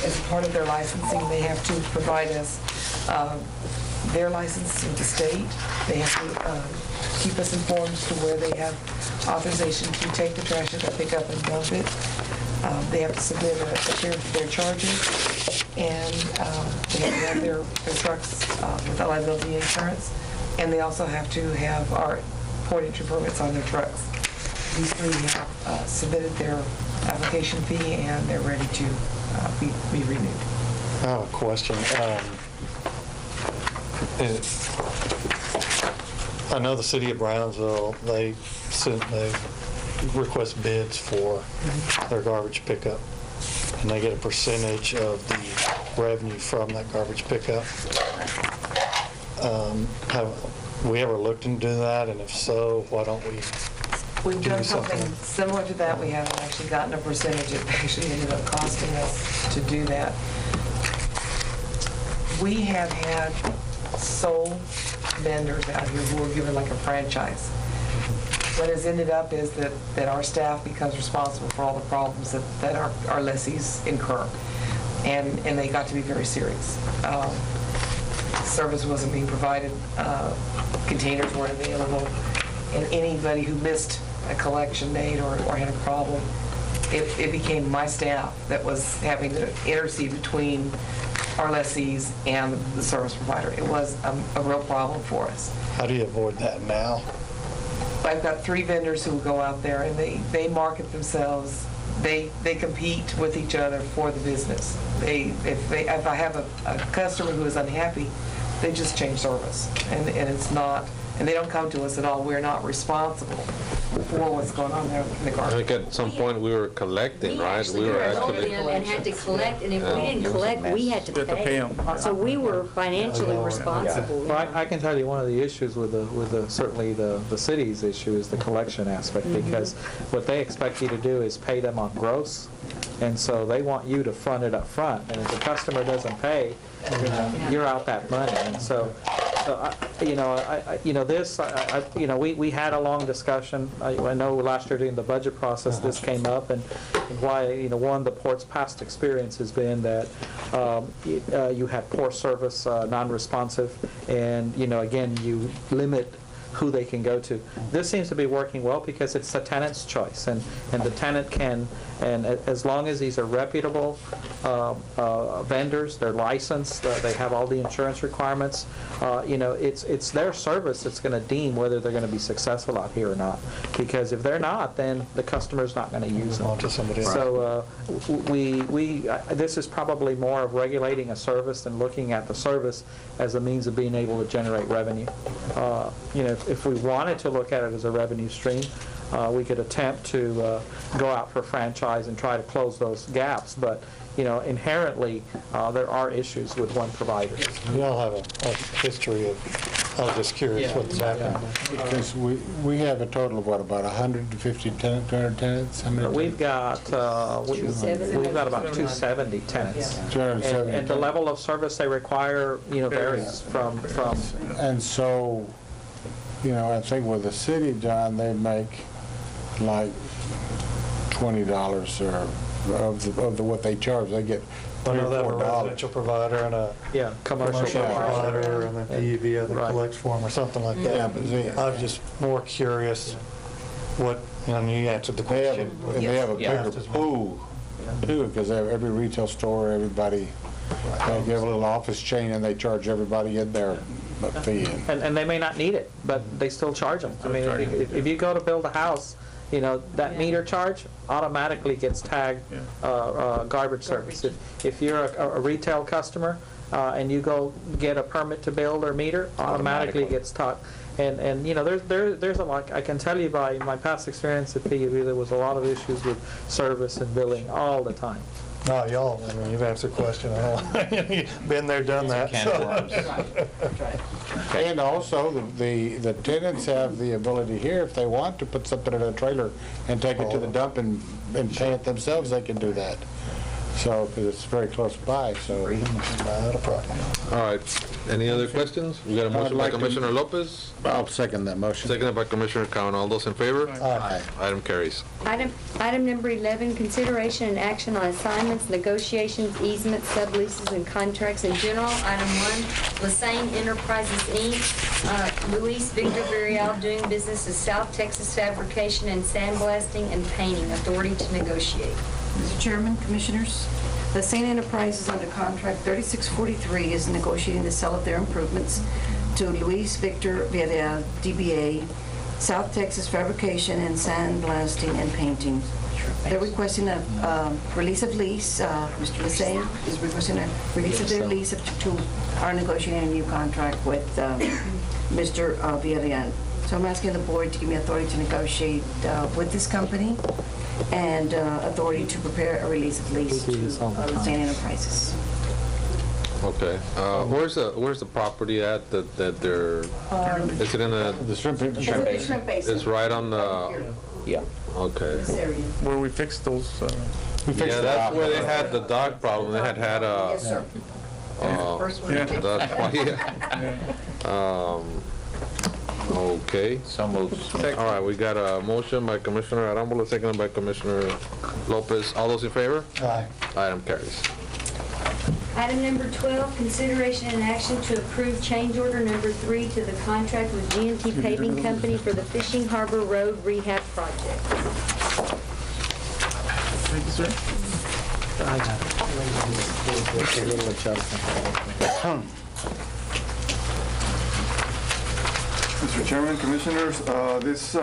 As part of their licensing, they have to provide us their license with the state. They have to keep us informed as to where they have authorization to take the trash that they pick up and dump it. They have to submit a share of their charges, and they have to have their trucks with liability insurance, and they also have to have our port entry permits on their trucks. These 3 have submitted their application fee, and they're ready to be renewed. I have a question. I know the city of Brownsville, they request bids for their garbage pickup. and they get a percentage of the revenue from that garbage pickup. Have we ever looked into that, and if so, why don't we We've do done something something? similar to that. We haven't actually gotten a percentage. It actually ended up costing us to do that. We have had sole vendors out here who were given like a franchise. What has ended up is that our staff becomes responsible for all the problems that our lessees incur. And they got to be very serious. Service wasn't being provided, containers weren't available, and anybody who missed a collection date or had a problem, it became my staff that was having to intercede between our lessees and the service provider. It was a real problem for us. How do you avoid that now? I've got 3 vendors who will go out there and they market themselves. They compete with each other for the business. If I have a customer who is unhappy, they just change service, and it's not, and they don't come to us at all. We're not responsible for what's going on there in the I garbage. think at some point we were collecting, right? We were actually. And had to collect, and if we didn't collect, we had to pay. So we were financially responsible. Well, I can tell you one of the issues with certainly the city's issue is the collection aspect, because what they expect you to do is pay them on gross, and so they want you to front it up front, and if the customer doesn't pay, you're out that money. And so we had a long discussion. I know last year during the budget process this came up, and why, one, the port's past experience has been that you have poor service, non-responsive, and, again, you limit who they can go to. This seems to be working well because it's the tenant's choice, and the tenant can, and as long as these are reputable vendors, they're licensed, they have all the insurance requirements, it's their service that's going to deem whether they're going to be successful out here or not. Because if they're not, then the customer's not going to use them. To somebody else. So this is probably more of regulating a service than looking at the service as a means of being able to generate revenue. If we wanted to look at it as a revenue stream, we could attempt to go out for franchise and try to close those gaps. But inherently, there are issues with one provider. We all have a history of, I was just curious what's happened. Because we have a total of, about 150 tenants, 200 tenants? How many We've got about 270 tenants. 270 And the level of service they require, varies from. And so, I think with the city, John, they make like $20 or of what they charge. They get I know $3 they have or a $4. residential provider and a commercial provider and then PUV other collects for them or something like that. Yeah, but I was just more curious what, you answered the question. And they have a bigger pool, too, because every retail store, everybody, they have a little office chain and they charge everybody in there a fee. And they may not need it, but they still charge them. I mean, if you go to build a house, that meter charge automatically gets tagged garbage service. If you're a retail customer and you go get a permit to build or meter, automatically gets tagged. And there's a lot. I can tell you by my past experience at PUV, there was a lot of issues with service and billing all the time. No, y'all, you've answered the question. Been there, done that. And also, the tenants have the ability here, if they want to put something in a trailer and take it to the dump and pay it themselves, they can do that. So, because it's very close by, so. Not a problem. All right. Any other questions? We got a motion by Commissioner Lopez, I'll second that motion. seconded by Commissioner Cowan. All those in favor? Aye. Item carries. Item number 11, consideration and action on assignments, negotiations, easements, subleases, and contracts in general. Item 1, Lasagne Enterprises, Inc., Luis Victor Villarreal, doing business as South Texas Fabrication and Sandblasting and Painting, authority to negotiate. Mr. Chairman, Commissioners, Lasagne Enterprises under contract 3643 is negotiating the sale of their improvements to Luis Victor Villarreal, DBA, South Texas Fabrication and Sandblasting and Painting. They're requesting a release of lease. Mr. Lasagne is requesting a release of their lease are negotiating a new contract with Mr. Villarreal. So I'm asking the board to give me authority to negotiate with this company and authority to prepare a release of lease to St. Enterprises. Okay. Where's the property at that they're, is it in The shrimp It's at the shrimp basin. it's right on the, Yeah. okay. This area. Where we fixed those, Yeah, that's where they had the dog problem. They had a, Yes, sir. First one. that's why, yeah. Okay. So moved. All right, we got a motion by Commissioner Arambola, seconded by Commissioner Lopez. All those in favor? Aye. Item carries. Item number 12, consideration and action to approve change order number 3 to the contract with BND Paving Company for the Fishing Harbor Road Rehab Project. thank you, sir. I got it. Just a little adjustment. Mr. Chairman, Commissioners, this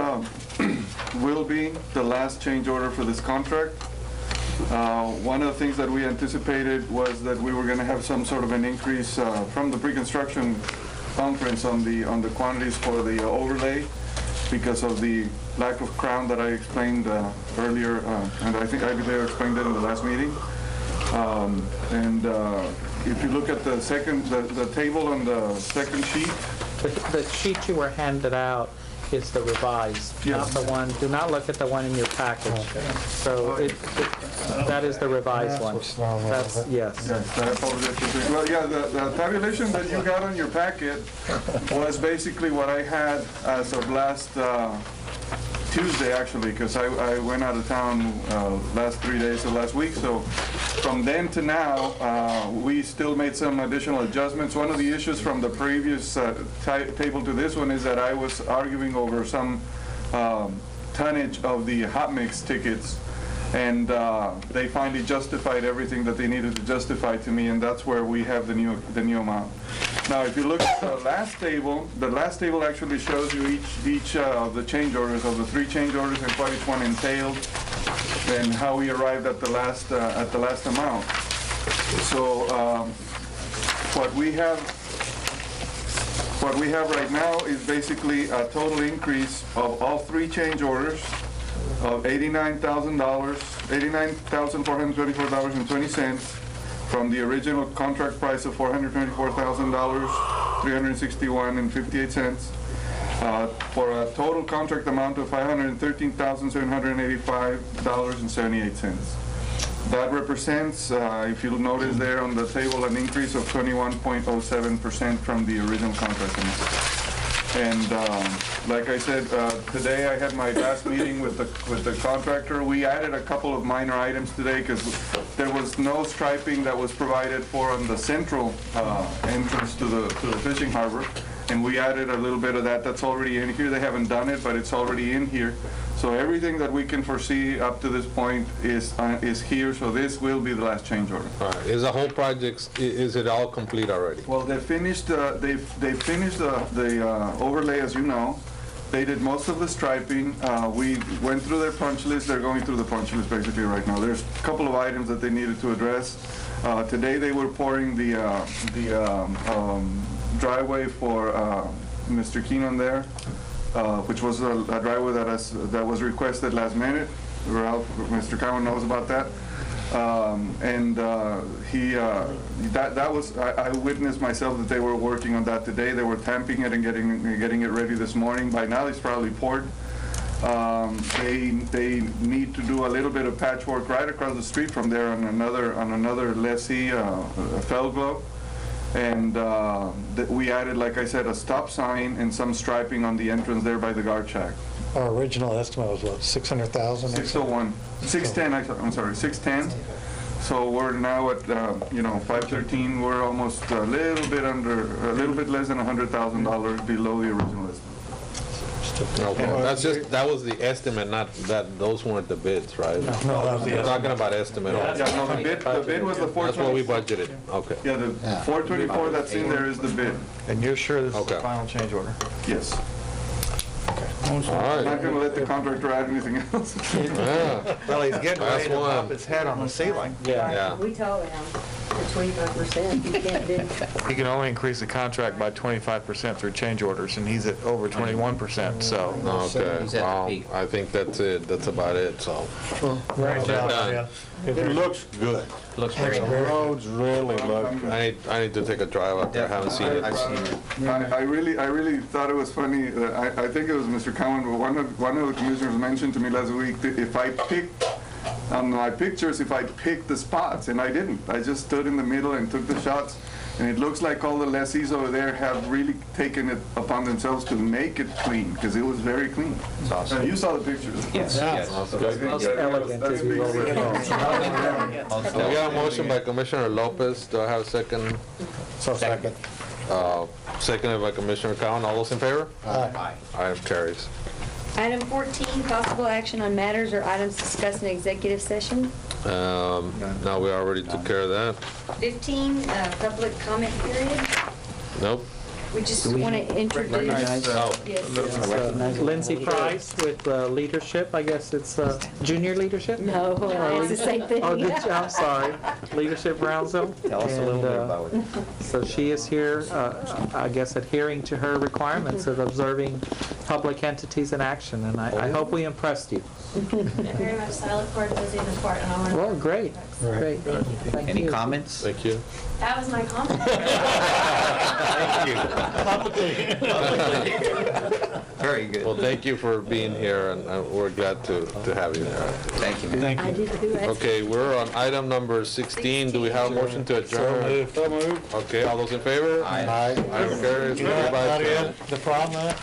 will be the last change order for this contract. One of the things that we anticipated was that we were going to have some sort of an increase from the pre-construction conference on the quantities for the overlay because of the lack of crown that I explained earlier, and I think I explained it in the last meeting. If you look at the table on the second sheet. The sheet you were handed out is the revised, not Yes. the one, do not look at the one in your package. So that is the revised one. That's, yes. Yes, I apologize. Well, yeah, the tabulation that you got on your packet was basically what I had as of last Tuesday, actually, because I went out of town last 3 days of last week. So from then to now, we still made some additional adjustments. One of the issues from the previous table to this one is that I was arguing over some tonnage of the hot mix tickets, and they finally justified everything that they needed to justify to me, and that's where we have the new amount. Now, if you look at the last table actually shows you each of the change orders, of the 3 change orders, and what each one entailed, and how we arrived at the last amount. So what we have right now is basically a total increase of all 3 change orders of $89,424.20 from the original contract price of $424,000, $361.58, for a total contract amount of $513,785.78. That represents, if you'll notice there on the table, an increase of 21.07% from the original contract amount. And like I said, today I had my last meeting with the contractor. We added a couple of minor items today because there was no striping that was provided for on the central entrance to the fishing harbor, and we added a little bit of that. That's already in here. They haven't done it, but it's already in here. So everything that we can foresee up to this point is here. So this will be the last change order. All right. Is the whole project, is it all complete already? Well, they finished the overlay, as you know. They did most of the striping. We went through their punch list. They're going through the punch list basically right now. There's a couple of items that they needed to address. Today they were pouring the driveway for Mr. Keenan there, which was a driveway that was requested last minute. Mr. Cowan knows about that. I witnessed myself that they were working on that today. They were tamping it and getting it ready this morning. By now it's probably poured. They need to do a little bit of patchwork right across the street from there on another lessee, Fell Glow. And we added, like I said, a stop sign and some striping on the entrance there by the guard shack. Our original estimate was what, 600,000? 601, 610, I'm sorry, 610. So we're now at, 513. We're almost a little bit less than $100,000 below the original estimate. Okay, that was the estimate, not that, those weren't the bids, right? No, that was the We're talking about estimate. Yeah, no, the bid was the 424. That's what we budgeted, okay. Yeah, the 424 that's in there is the bid. And you're sure this is Okay. the final change order? Yes. All I'm right. not going to let the contractor add anything else. Yeah. Well, he's getting Last ready to one. pop his head on the ceiling. Yeah. We told him. 25%, you can't do. He can only increase the contract by 25% through change orders, and he's at over 21%, so. Okay, He's at the well, peak. I think that's it, that's about it, so. Great job. done. It looks good. Looks great. The roads really look good. I need to take a drive out there, I haven't seen it. I've seen it. I really thought it was funny. I think it was Mr. Cowan, but one of the commissioners mentioned to me last week that if I picked on my pictures, if I picked the spots, and I didn't. I just stood in the middle and took the shots. And it looks like all the lessees over there have really taken it upon themselves to make it clean, because it was very clean. It's awesome. You saw the pictures. Yes, yes. Most elegant, as you will recall. We got a motion by Commissioner Lopez, do I have a second? So second. Seconded by Commissioner Cowan, all those in favor? Aye. Item carries. Item 14, possible action on matters or items discussed in executive session. Now we already took care of that. 15, public comment period. Nope. We just want to introduce. Oh. Lindsay Price with leadership, I guess it's junior leadership? No, it's the same thing. Oh, did you? I'm sorry. Leadership Brownsville. Tell us a little bit about it. So she is here, I guess, adhering to her requirements of observing public entities in action, and I hope we impressed you. Very much so. I look forward to visiting the court, and I want to. Well, great, great. Thank Any you. comments? Thank you. That was my comment. Very good. Well, thank you for being here, and we're glad to have you there. Thank you. Thank I you. did do it. Okay, we're on item number 16. Do we have a motion to adjourn? So moved. Okay, all those in favor? Aye. Item carries. You know, Everybody- Nadia, the problem